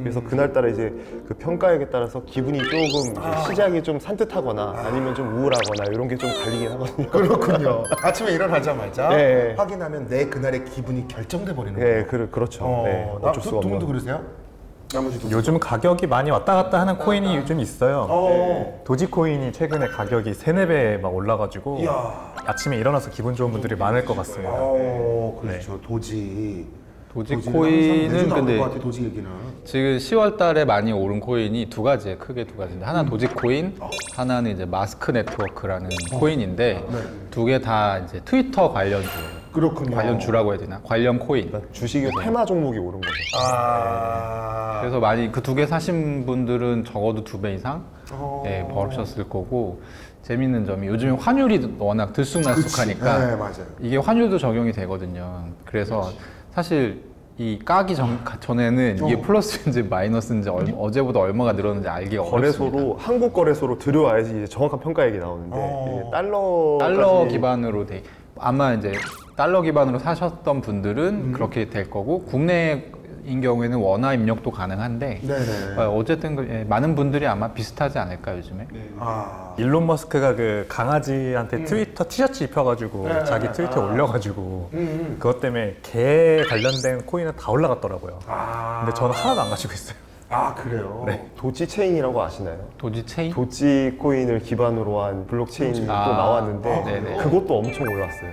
그래서 그날따라 이제 그 평가액에 따라서 기분이 조금 이제 시장이 좀 산뜻하거나 아니면 좀 우울하거나 이런 게 좀 갈리긴 하거든요. 그렇군요. 아침에 일어나자마자 네. 확인하면 내 그날의 기분이 결정돼 버리는 거예요. 예, 그렇죠. 네, 어쩔 수가 두 분도 없는. 그러세요? 요즘 가격이 많이 왔다 갔다 하는 코인이 요즘 있어요. 도지코인이 최근에 가격이 3-4배 막 올라가지고 아침에 일어나서 기분 좋은 분들이 많을 것 같습니다. 그렇죠. 도지코인은 근데 도지 얘기는. 지금 10월 달에 많이 오른 코인이 크게 두 가지인데 하나는 도지코인, 하나는 이제 마스크 네트워크라는 코인인데 두 개 다 이제 트위터 관련주예요. 그렇군요. 관련주라고 해야 되나? 관련 코인. 그러니까 주식의 테마 종목이 오른 거죠. 그래서 많이 그 두 개 사신 분들은 적어도 2배 이상 벌으셨을 거고, 재밌는 점이 요즘에 환율이 워낙 들쑥날쑥하니까 네, 맞아요. 이게 환율도 적용이 되거든요. 그래서 사실 이 까기 전에는 이게 플러스인지 마이너스인지 어제보다 얼마가 늘었는지 알기가 어렵습니다. 한국 거래소로 들여와야지 이제 정확한 평가액이 나오는데 이게 달러 기반으로 아마 이제 달러 기반으로 사셨던 분들은 그렇게 될 거고, 국내인 경우에는 원화 입력도 가능한데 어쨌든 많은 분들이 아마 비슷하지 않을까 요즘에. 일론 머스크가 그 강아지한테 트위터 티셔츠 입혀가지고 자기 트위터에 올려가지고 그것 때문에 개 관련된 코인은 다 올라갔더라고요. 근데 저는 하나도 안 가지고 있어요. 그래요? 네. 도지체인이라고 아시나요? 도지체인? 도지코인을 기반으로 한 블록체인이 또 나왔는데 그것도 엄청 올랐어요.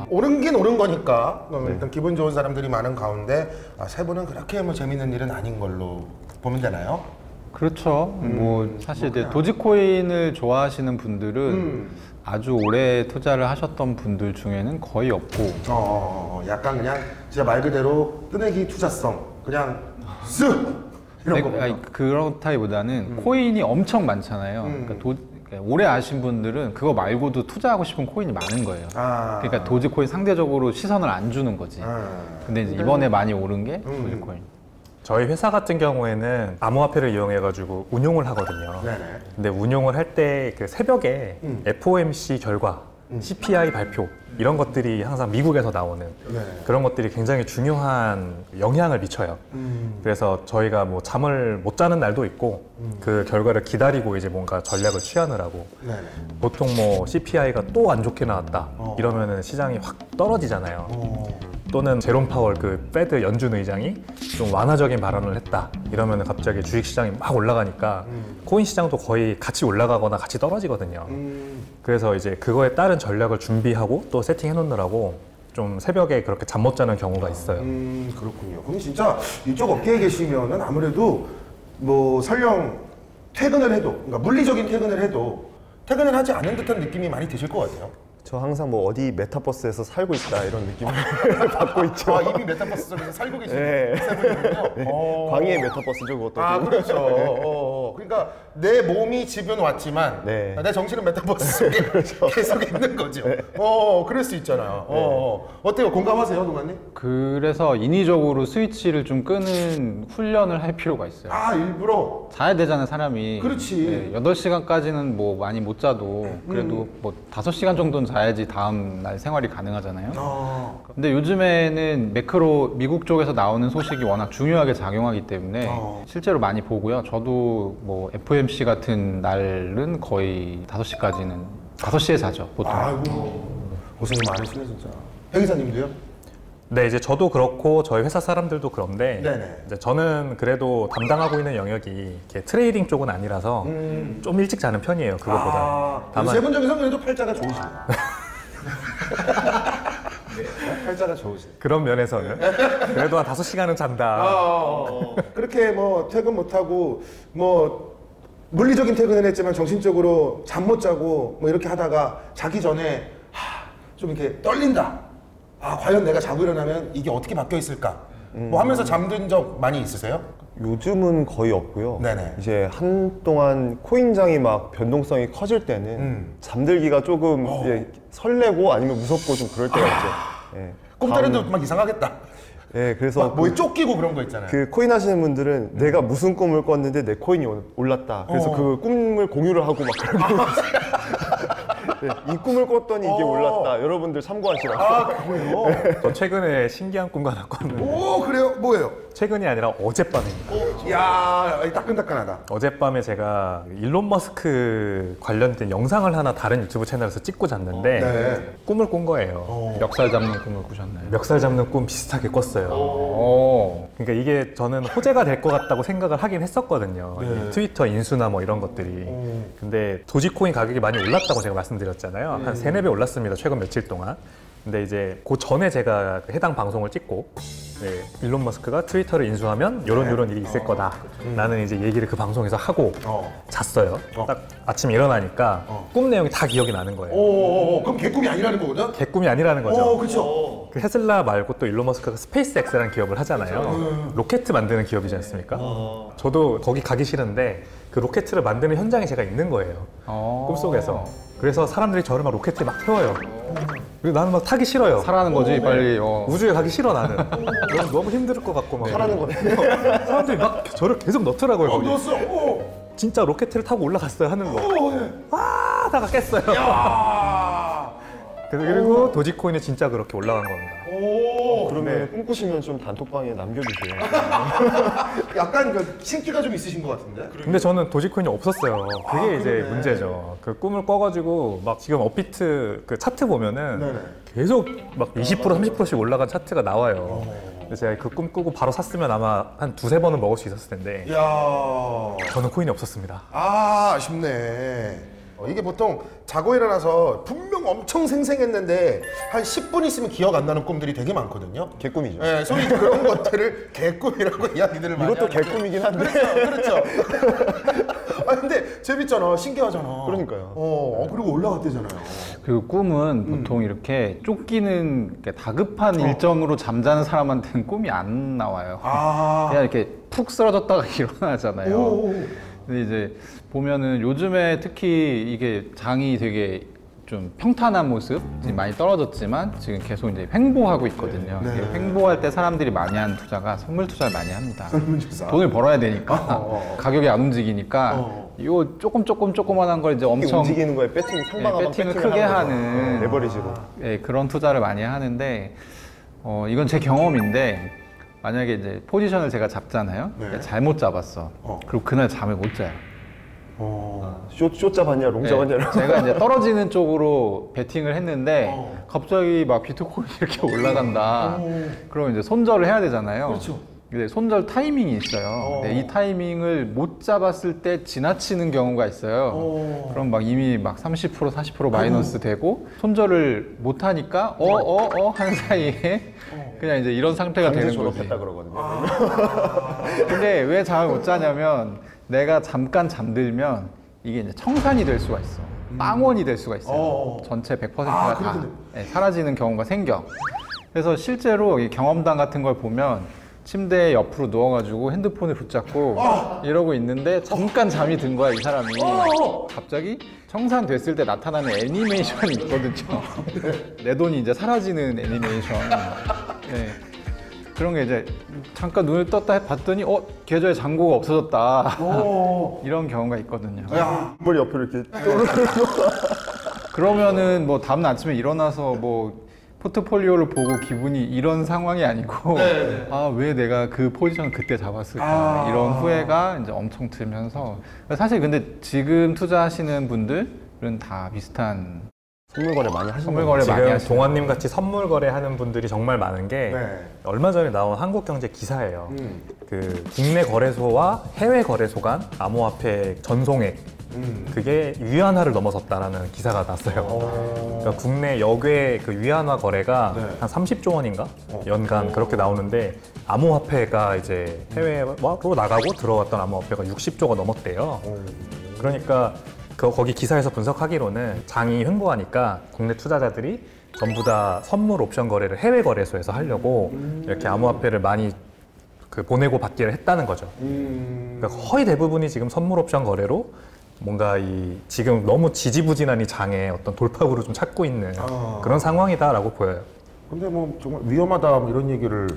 오른긴 오른 거니까 일단 기분 좋은 사람들이 많은 가운데 세 분은 그렇게 뭐 재밌는 일은 아닌 걸로 보면 되나요? 그렇죠. 뭐 사실 이제 도지코인을 좋아하시는 분들은 아주 오래 투자를 하셨던 분들 중에는 거의 없고, 약간 그냥 진짜 말 그대로 뜨내기 투자성 그냥 쓱 이런 거. 아니, 그렇다기보다는 코인이 엄청 많잖아요. 그러니까 오래 아신 분들은 그거 말고도 투자하고 싶은 코인이 많은 거예요. 그러니까 도지코인 상대적으로 시선을 안 주는 거지. 근데 이제 이번에 많이 오른 게 도지코인. 저희 회사 같은 경우에는 암호화폐를 이용해가지고 운용을 하거든요. 근데 운용을 할 때 그 새벽에 FOMC 결과, CPI 발표 이런 것들이 항상 미국에서 나오는 그런 것들이 굉장히 중요한 영향을 미쳐요. 그래서 저희가 뭐 잠을 못 자는 날도 있고 그 결과를 기다리고 이제 뭔가 전략을 취하느라고 보통 뭐 CPI가 또 안 좋게 나왔다 이러면은 시장이 확 떨어지잖아요. 또는 제롬 파월 그 페드 연준 의장이 좀 완화적인 발언을 했다 이러면 갑자기 주식시장이 막 올라가니까 코인 시장도 거의 같이 올라가거나 같이 떨어지거든요. 그래서 이제 그거에 따른 전략을 준비하고 또 세팅해 놓느라고 좀 새벽에 그렇게 잠 못 자는 경우가 있어요. 그렇군요. 그럼 진짜 이쪽 업계에 계시면은 아무래도 뭐 설령 퇴근을 해도, 그러니까 물리적인 퇴근을 해도 퇴근을 하지 않은 듯한 느낌이 많이 드실 것 같아요. 저 항상 뭐 어디 메타버스에서 살고 있다 이런 느낌을 받고 있죠. 이미 메타버스 속에서 살고 계시는 세분이군요. 광희의 메타버스죠, 그것도. 그렇죠. 그러니까 내 몸이 집은 왔지만 내 정신은 메타버스 속에 계속 있는 거죠. 그럴 수 있잖아요. 어때요? 공감하세요, 동관님? 그래서 인위적으로 스위치를 좀 끄는 훈련을 할 필요가 있어요. 일부러? 자야 되잖아요, 사람이. 그렇지. 8시간까지는 뭐 많이 못 자도 그래도 뭐 5시간 정도는 자야지 다음 날 생활이 가능하잖아요. 근데 요즘에는 매크로 미국 쪽에서 나오는 소식이 워낙 중요하게 작용하기 때문에 실제로 많이 보고요. 저도 뭐 FOMC 같은 날은 거의 5시까지는 5시에 자죠, 보통. 아이고, 고생이 많으시네 진짜. 백 이사님도요? 네, 이제 저도 그렇고 저희 회사 사람들도 그런데 이제 저는 그래도 담당하고 있는 영역이 이렇게 트레이딩 쪽은 아니라서 좀 일찍 자는 편이에요, 그것보다. 다만 세 분 중에서 그래도 팔자가 좋으시네요. 팔자가 좋으시네. 그런 면에서는 그래도 한 5시간은 잔다. 그렇게 뭐 퇴근 못하고 뭐 물리적인 퇴근을 했지만 정신적으로 잠 못 자고 뭐 이렇게 하다가 자기 전에 좀 이렇게 떨린다. 아, 과연 내가 자고 일어나면 이게 어떻게 바뀌어 있을까? 뭐 하면서 잠든 적 많이 있으세요? 요즘은 거의 없고요. 네네. 이제 한동안 코인장이 막 변동성이 커질 때는 잠들기가 조금 이제 설레고 아니면 무섭고 좀 그럴 때가 있죠. 예. 꿈자리도 막 이상하겠다. 네, 그래서 뭐에 쫓기고 그런 거 있잖아요. 그 코인 하시는 분들은 내가 무슨 꿈을 꿨는데 내 코인이 올랐다. 그래서 그 꿈을 공유를 하고 막 그런 거 네, 이 꿈을 꿨더니 이게 올랐다. 여러분들 참고하시라고. 아, 그래요? 저 최근에 신기한 꿈 하나 꿨는데 오, 그래요? 뭐예요? 최근이 아니라 어젯밤입니다. 야, 따끈따끈하다. 어젯밤에 제가 일론 머스크 관련된 영상을 하나 다른 유튜브 채널에서 찍고 잤는데 네. 꿈을 꾼 거예요. 멱살 잡는 꿈을 꾸셨나요? 멱살 잡는 꿈 비슷하게 꿨어요. 그러니까 이게 저는 호재가 될 것 같다고 생각을 하긴 했었거든요. 이 트위터 인수나 뭐 이런 것들이. 근데 도지코인 가격이 많이 올랐다고 제가 말씀드렸잖아요. 한 3-4배 올랐습니다. 최근 며칠 동안. 근데 이제 그 전에 제가 해당 방송을 찍고 네, 일론 머스크가 트위터를 인수하면 이런 일이 있을 거다. 나는 이제 얘기를 그 방송에서 하고 잤어요. 딱 아침에 일어나니까 꿈 내용이 다 기억이 나는 거예요. 그럼 개꿈이 아니라는 거거든? 개꿈이 아니라는 거죠. 그렇죠. 그 테슬라 말고 또 일론 머스크가 스페이스X라는 기업을 하잖아요. 로켓 만드는 기업이지 않습니까? 저도 거기 가기 싫은데 그 로켓을 만드는 현장에 제가 있는 거예요. 꿈속에서. 그래서 사람들이 저를 막 로켓에 막 태워요. 그리고 나는 막 타기 싫어요. 사라는 거지 빨리. 우주에 가기 싫어 나는. 너무 힘들 것 같고 막. 하라는 거네. 사람들이 막 저를 계속 넣더라고요. 거기. 넣었어. 진짜 로켓을 타고 올라갔어요 하늘로. 와, 다가 깼어요. 그리고 도지코인이 진짜 그렇게 올라간 겁니다. 그러면 꿈꾸시면 좀 단톡방에 남겨주세요. 약간 그 신기가 좀 있으신 것 같은데? 근데 저는 도지코인이 없었어요. 그게 이제 문제죠. 그 꿈을 꿔가지고 막 지금 업비트 그 차트 보면은 계속 막 20% 30%씩 올라간 차트가 나와요. 근데 제가 그 꿈 꾸고 바로 샀으면 아마 한 2-3번은 먹을 수 있었을 텐데 저는 코인이 없었습니다. 아쉽네. 이게 보통 자고 일어나서 분명 엄청 생생했는데 한 10분 있으면 기억 안 나는 꿈들이 되게 많거든요. 개꿈이죠. 네, 소위 그런 것들을 개꿈이라고 이야기들을 많이 이것도 하는데. 개꿈이긴 한데. 그렇죠. 아 근데 재밌잖아, 신기하잖아. 그러니까요. 그리고 올라갔대잖아요. 그리고 꿈은 보통 이렇게 쫓기는 다급한 일정으로 잠자는 사람한테는 꿈이 안 나와요. 그냥 이렇게 푹 쓰러졌다가 일어나잖아요. 근데 이제 보면은 요즘에 특히 이게 장이 되게 좀 평탄한 모습, 많이 떨어졌지만 지금 계속 이제 횡보하고 있거든요. 횡보할 때 사람들이 많이 하는 투자가 선물 투자를 많이 합니다. 돈을 벌어야 되니까 가격이 안 움직이니까 요 조그만한 걸 이제 엄청 움직이는 거에 배팅 상방하방 배팅을 크게 하는 레버리지로 그런 투자를 많이 하는데 이건 제 경험인데 만약에 이제 포지션을 제가 잡잖아요. 잘못 잡았어. 그리고 그날 잠을 못 자요. 쇼 잡았냐 롱 잡았냐. 제가 이제 떨어지는 쪽으로 베팅을 했는데 갑자기 막 비트코인이 이렇게 올라간다. 그럼 이제 손절을 해야 되잖아요. 그렇죠. 근데 손절 타이밍이 있어요. 근데 이 타이밍을 못 잡았을 때 지나치는 경우가 있어요. 그럼 막 이미 막 30% 40% 마이너스 되고 손절을 못 하니까 하는 사이에 그냥 이제 이런 상태가 되는 거지. 졸업했다 그러거든요. 근데 왜 잠을 못 자냐면 내가 잠깐 잠들면 이게 이제 청산이 될 수가 있어. 빵원이 될 수가 있어요. 전체 100%가 다 사라지는 경우가 생겨. 그래서 실제로 이 경험담 같은 걸 보면 침대 옆으로 누워가지고 핸드폰을 붙잡고 이러고 있는데 잠깐 잠이 든 거야, 이 사람이. 갑자기 청산됐을 때 나타나는 애니메이션이 있거든요. 내 돈이 이제 사라지는 애니메이션. 그런 게 이제 잠깐 눈을 떴다 봤더니 계좌에 잔고가 없어졌다. 이런 경우가 있거든요. 머리 옆으로 이렇게 그러면은 뭐 다음날 아침에 일어나서 뭐 포트폴리오를 보고 기분이 이런 상황이 아니고 왜 내가 그 포지션을 그때 잡았을까 이런 후회가 이제 엄청 들면서 사실 근데 지금 투자하시는 분들은 다 비슷한 선물 거래 많이 하시는 선물 거래 많이 지금 하시는 동환님 같이 선물 거래하는 분들이 정말 많은 게 얼마 전에 나온 한국경제 기사예요. 그 국내 거래소와 해외 거래소 간 암호화폐 전송액 그게 위안화를 넘어섰다라는 기사가 났어요. 그러니까 국내 역외 그 위안화 거래가 한 30조 원인가 연간 그렇게 나오는데 암호화폐가 이제 해외로 나가고 들어왔던 암호화폐가 60조가 넘었대요. 그러니까 거기 기사에서 분석하기로는 장이 횡보하니까 국내 투자자들이 전부 다 선물 옵션 거래를 해외 거래소에서 하려고 이렇게 암호화폐를 많이 보내고 받기를 했다는 거죠. 그러니까 거의 대부분이 지금 선물 옵션 거래로 뭔가 지금 너무 지지부진한 이 장에 어떤 돌파구를 좀 찾고 있는 그런 상황이다라고 보여요. 근데 뭐 정말 위험하다 뭐 이런 얘기를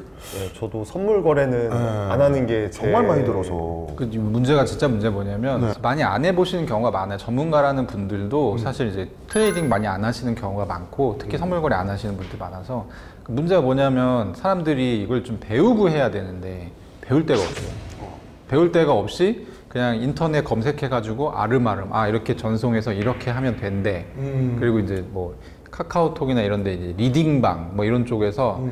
저도 선물 거래는 안 하는 게 정말 많이 들어서 그 문제가 진짜 문제 뭐냐면 많이 안 해보시는 경우가 많아요. 전문가라는 분들도 사실 이제 트레이딩 많이 안 하시는 경우가 많고 특히 선물 거래 안 하시는 분들 많아서 그 문제가 뭐냐면 사람들이 이걸 좀 배우고 해야 되는데 배울 데가 없어요. 배울 데가 없이 그냥 인터넷 검색해가지고 아름아름 이렇게 전송해서 이렇게 하면 된대. 그리고 이제 뭐 카카오톡이나 이런 데 이제 리딩방 뭐 이런 쪽에서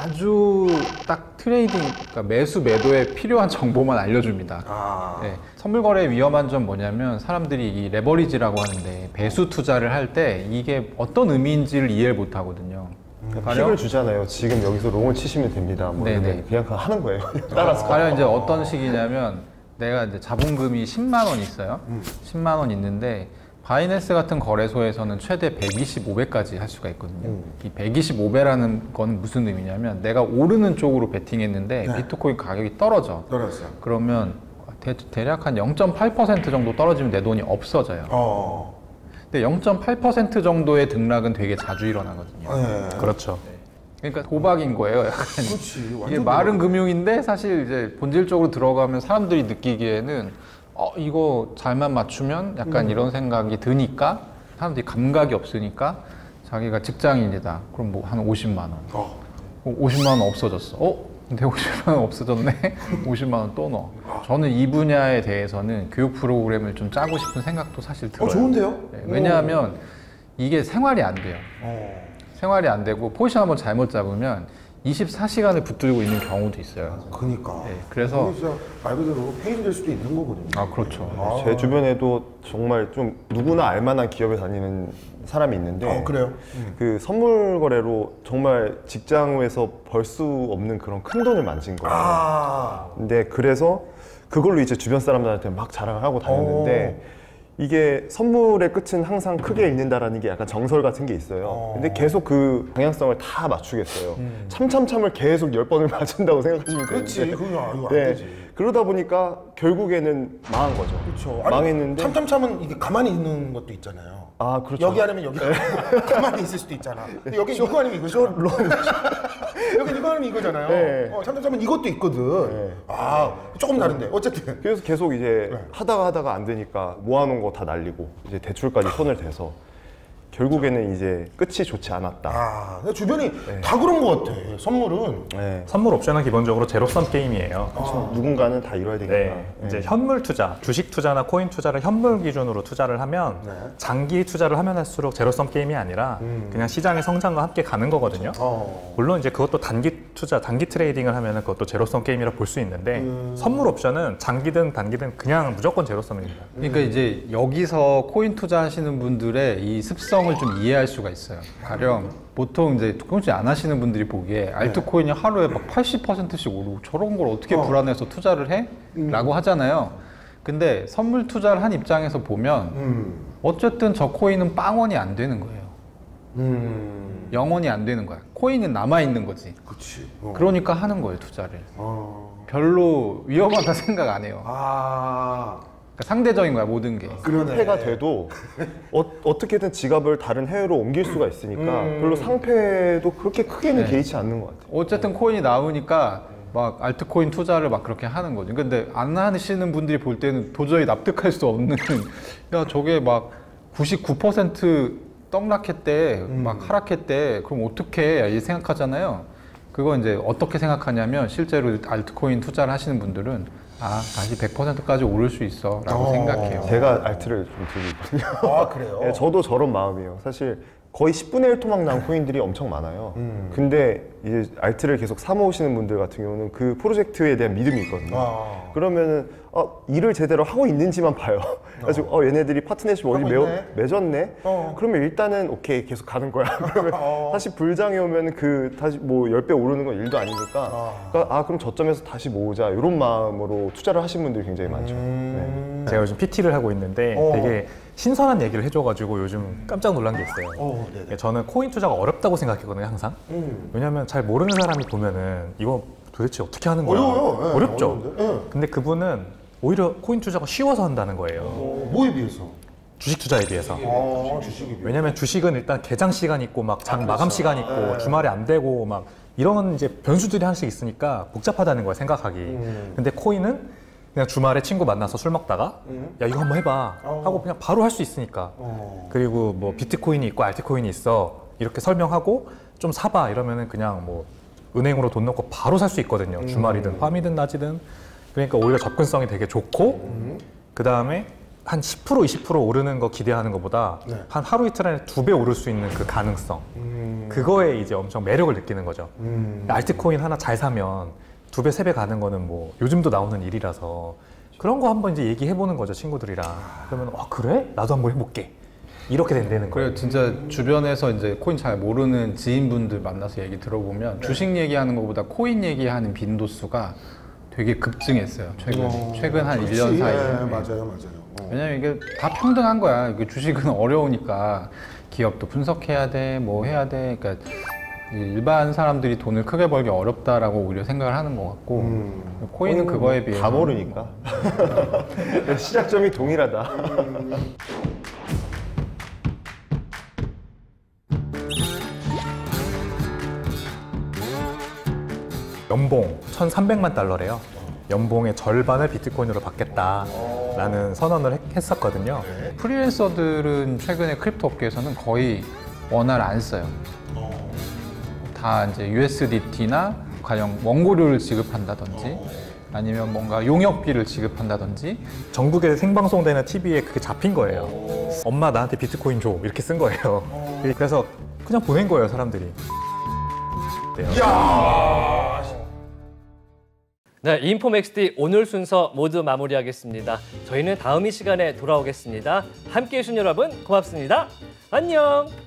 아주 딱 트레이딩, 그러니까 매수 매도에 필요한 정보만 알려줍니다. 네. 선물 거래의 위험한 점 뭐냐면 사람들이 이 레버리지라고 하는데 배수 투자를 할 때 이게 어떤 의미인지를 이해를 못 하거든요. 픽을 주잖아요. 지금 여기서 롱을 치시면 됩니다. 뭐 그냥 하는 거예요. 따라서. 가령 이제 어떤 식이냐면 내가 이제 자본금이 10만 원 있어요. 10만 원 있는데 바이낸스 같은 거래소에서는 최대 125배까지 할 수가 있거든요. 이 125배라는 건 무슨 의미냐면 내가 오르는 쪽으로 베팅했는데 비트코인 가격이 떨어져요. 그러면 대략 한 0.8% 정도 떨어지면 내 돈이 없어져요. 근데 0.8% 정도의 등락은 되게 자주 일어나거든요. 그렇죠. 그러니까 도박인 거예요. 약간. 그렇지. 이게 말은 금융인데 사실 이제 본질적으로 들어가면 사람들이 느끼기에는 이거 잘만 맞추면 약간 이런 생각이 드니까 사람들이 감각이 없으니까 자기가 직장인이다. 그럼 뭐 한 50만 원. 50만 원 없어졌어. 근데 50만 원 없어졌네? 50만 원 또 넣어. 저는 이 분야에 대해서는 교육 프로그램을 좀 짜고 싶은 생각도 사실 들어요. 좋은데요? 네, 왜냐하면 이게 생활이 안 돼요. 생활이 안 되고 포지션 한번 잘못 잡으면 24시간을 붙들고 있는 경우도 있어요. 그러니까. 네, 그래서 진짜 말 그대로 페인될 수도 있는 거거든요. 그렇죠. 제 주변에도 정말 좀 누구나 알만한 기업에 다니는 사람이 있는데 그래요? 그 선물 거래로 정말 직장에서 벌 수 없는 그런 큰 돈을 만진 거예요. 근데 그래서 그걸로 이제 주변 사람들한테 막 자랑을 하고 다녔는데 이게 선물의 끝은 항상 크게 읽는다라는 게 약간 정설 같은 게 있어요. 근데 계속 그 방향성을 다 맞추겠어요. 참참참을 계속 10번을 맞춘다고 생각하시면 그렇지. 되는데 그거 안 되지. 그러다 보니까 결국에는 망한 거죠. 그렇죠. 망했는데 참참참은 이게 가만히 있는 것도 있잖아요. 그렇죠. 여기 아니면 여기 가만히 있을 수도 있잖아. 근데 여기 이거 아니면 이거잖아. 여기 이거 아니면 이거잖아요. 참참참은 이것도 있거든. 조금 다른데 어쨌든. 그래서 계속 이제 하다가 안 되니까 모아놓은 거 다 날리고 이제 대출까지 손을 대서 결국에는 이제 끝이 좋지 않았다. 주변이 다 그런 것 같아. 선물은. 선물 옵션은 기본적으로 제로섬 게임이에요. 그렇죠. 누군가는 다 이뤄야 되니까. 이제 현물 투자, 주식 투자나 코인 투자를 현물 기준으로 투자를 하면 장기 투자를 하면 할수록 제로섬 게임이 아니라 그냥 시장의 성장과 함께 가는 거거든요. 물론 이제 그것도 단기 투자, 단기 트레이딩을 하면 그것도 제로섬 게임이라 볼 수 있는데 선물 옵션은 장기든 단기든 그냥 무조건 제로섬입니다. 그러니까 이제 여기서 코인 투자하시는 분들의 이 습성을 좀 이해할 수가 있어요. 가령 보통 이제 코인 안 하시는 분들이 보기에 알트코인이 하루에 막 80%씩 오르고 저런 걸 어떻게 불안해서 투자를 해? 라고 하잖아요. 근데 선물 투자를 한 입장에서 보면 어쨌든 저 코인은 빵원이 안 되는 거예요. 영원히 안 되는 거야. 코인은 남아있는 거지. 그렇지. 그러니까 하는 거예요, 투자를. 별로 위험하다 생각 안 해요. 그러니까 상대적인 거야, 모든 게. 상패가 돼도 어떻게든 지갑을 다른 해외로 옮길 수가 있으니까 별로 상패도 그렇게 크게는 개의치 않는 것 같아요. 어쨌든 코인이 나오니까 막 알트코인 투자를 막 그렇게 하는 거죠. 근데 안 하시는 분들이 볼 때는 도저히 납득할 수 없는 야 저게 막 99% 떡락했대, 막 하락했대, 그럼 어떻게 해? 생각하잖아요. 그거 이제 어떻게 생각하냐면 실제로 알트코인 투자를 하시는 분들은 다시 100%까지 오를 수 있어 라고 생각해요. 제가 알트를 좀 들고 있거든요. 그래요? 네, 저도 저런 마음이에요. 사실 거의 10분의 1 토막 난 코인들이 엄청 많아요. 근데 이제 알트를 계속 사모으시는 분들 같은 경우는 그 프로젝트에 대한 믿음이 있거든요. 그러면은 일을 제대로 하고 있는지만 봐요. 그래서 얘네들이 파트너십 어디 맺었네? 그러면 일단은 오케이 계속 가는 거야. 그러면 다시 불장이 오면 다시 뭐 10배 오르는 건 일도 아니니까 그러니까 그럼 저점에서 다시 모으자 이런 마음으로 투자를 하신 분들이 굉장히 많죠. 제가 요즘 PT를 하고 있는데 되게 신선한 얘기를 해줘가지고 요즘 깜짝 놀란 게 있어요. 저는 코인 투자가 어렵다고 생각했거든요, 항상. 왜냐하면 잘 모르는 사람이 보면은 이거 도대체 어떻게 하는 거야? 어렵죠. 근데 그분은 오히려 코인 투자가 쉬워서 한다는 거예요. 뭐에 비해서? 주식 투자에 비해서. 왜냐면 주식은 일단 개장 시간 있고 막 장 마감 시간 있고 주말에 안 되고 막 이런 이제 변수들이 하나씩 있으니까 복잡하다는 거야, 생각하기. 근데 코인은 그냥 주말에 친구 만나서 술 먹다가 야 이거 한번 해봐 하고 그냥 바로 할 수 있으니까. 그리고 뭐 비트코인이 있고 알트코인이 있어 이렇게 설명하고 좀 사봐 이러면은 그냥 뭐 은행으로 돈 넣고 바로 살 수 있거든요. 주말이든 밤이든 낮이든. 그러니까 오히려 접근성이 되게 좋고 그 다음에 한 10% 20% 오르는 거 기대하는 것보다 한 하루 이틀 안에 2배 오를 수 있는 그 가능성 그거에 이제 엄청 매력을 느끼는 거죠. 알트코인 하나 잘 사면 2배 3배 가는 거는 뭐 요즘도 나오는 일이라서 그런 거 한번 이제 얘기해보는 거죠, 친구들이랑. 그러면 그래? 나도 한번 해볼게. 이렇게 된다는 거예요. 그래요. 진짜 주변에서 이제 코인 잘 모르는 지인분들 만나서 얘기 들어보면 주식 얘기하는 것보다 코인 얘기하는 빈도수가 되게 급증했어요. 최근 한 1년 사이에. 맞아요. 왜냐면 이게 다 평등한 거야. 이게 주식은 어려우니까 기업도 분석해야 돼, 뭐 해야 돼. 그러니까 일반 사람들이 돈을 크게 벌기 어렵다라고 오히려 생각을 하는 것 같고 코인은 그거에 비해서 다 모르니까 시작점이 동일하다. 연봉 1,300만 달러래요. 연봉의 절반을 비트코인으로 받겠다라는 선언을 했었거든요. 프리랜서들은 최근에 크립토 업계에서는 거의 원화를 안 써요. 다 이제 USDT나 가령 원고료를 지급한다든지 아니면 뭔가 용역비를 지급한다든지. 전국에 생방송되는 TV에 그게 잡힌 거예요. 엄마 나한테 비트코인 줘 이렇게 쓴 거예요. 그래서 그냥 보낸 거예요, 사람들이. 네, 인포맥스D 오늘 순서 모두 마무리하겠습니다. 저희는 다음 이 시간에 돌아오겠습니다. 함께해 주신 여러분 고맙습니다. 안녕.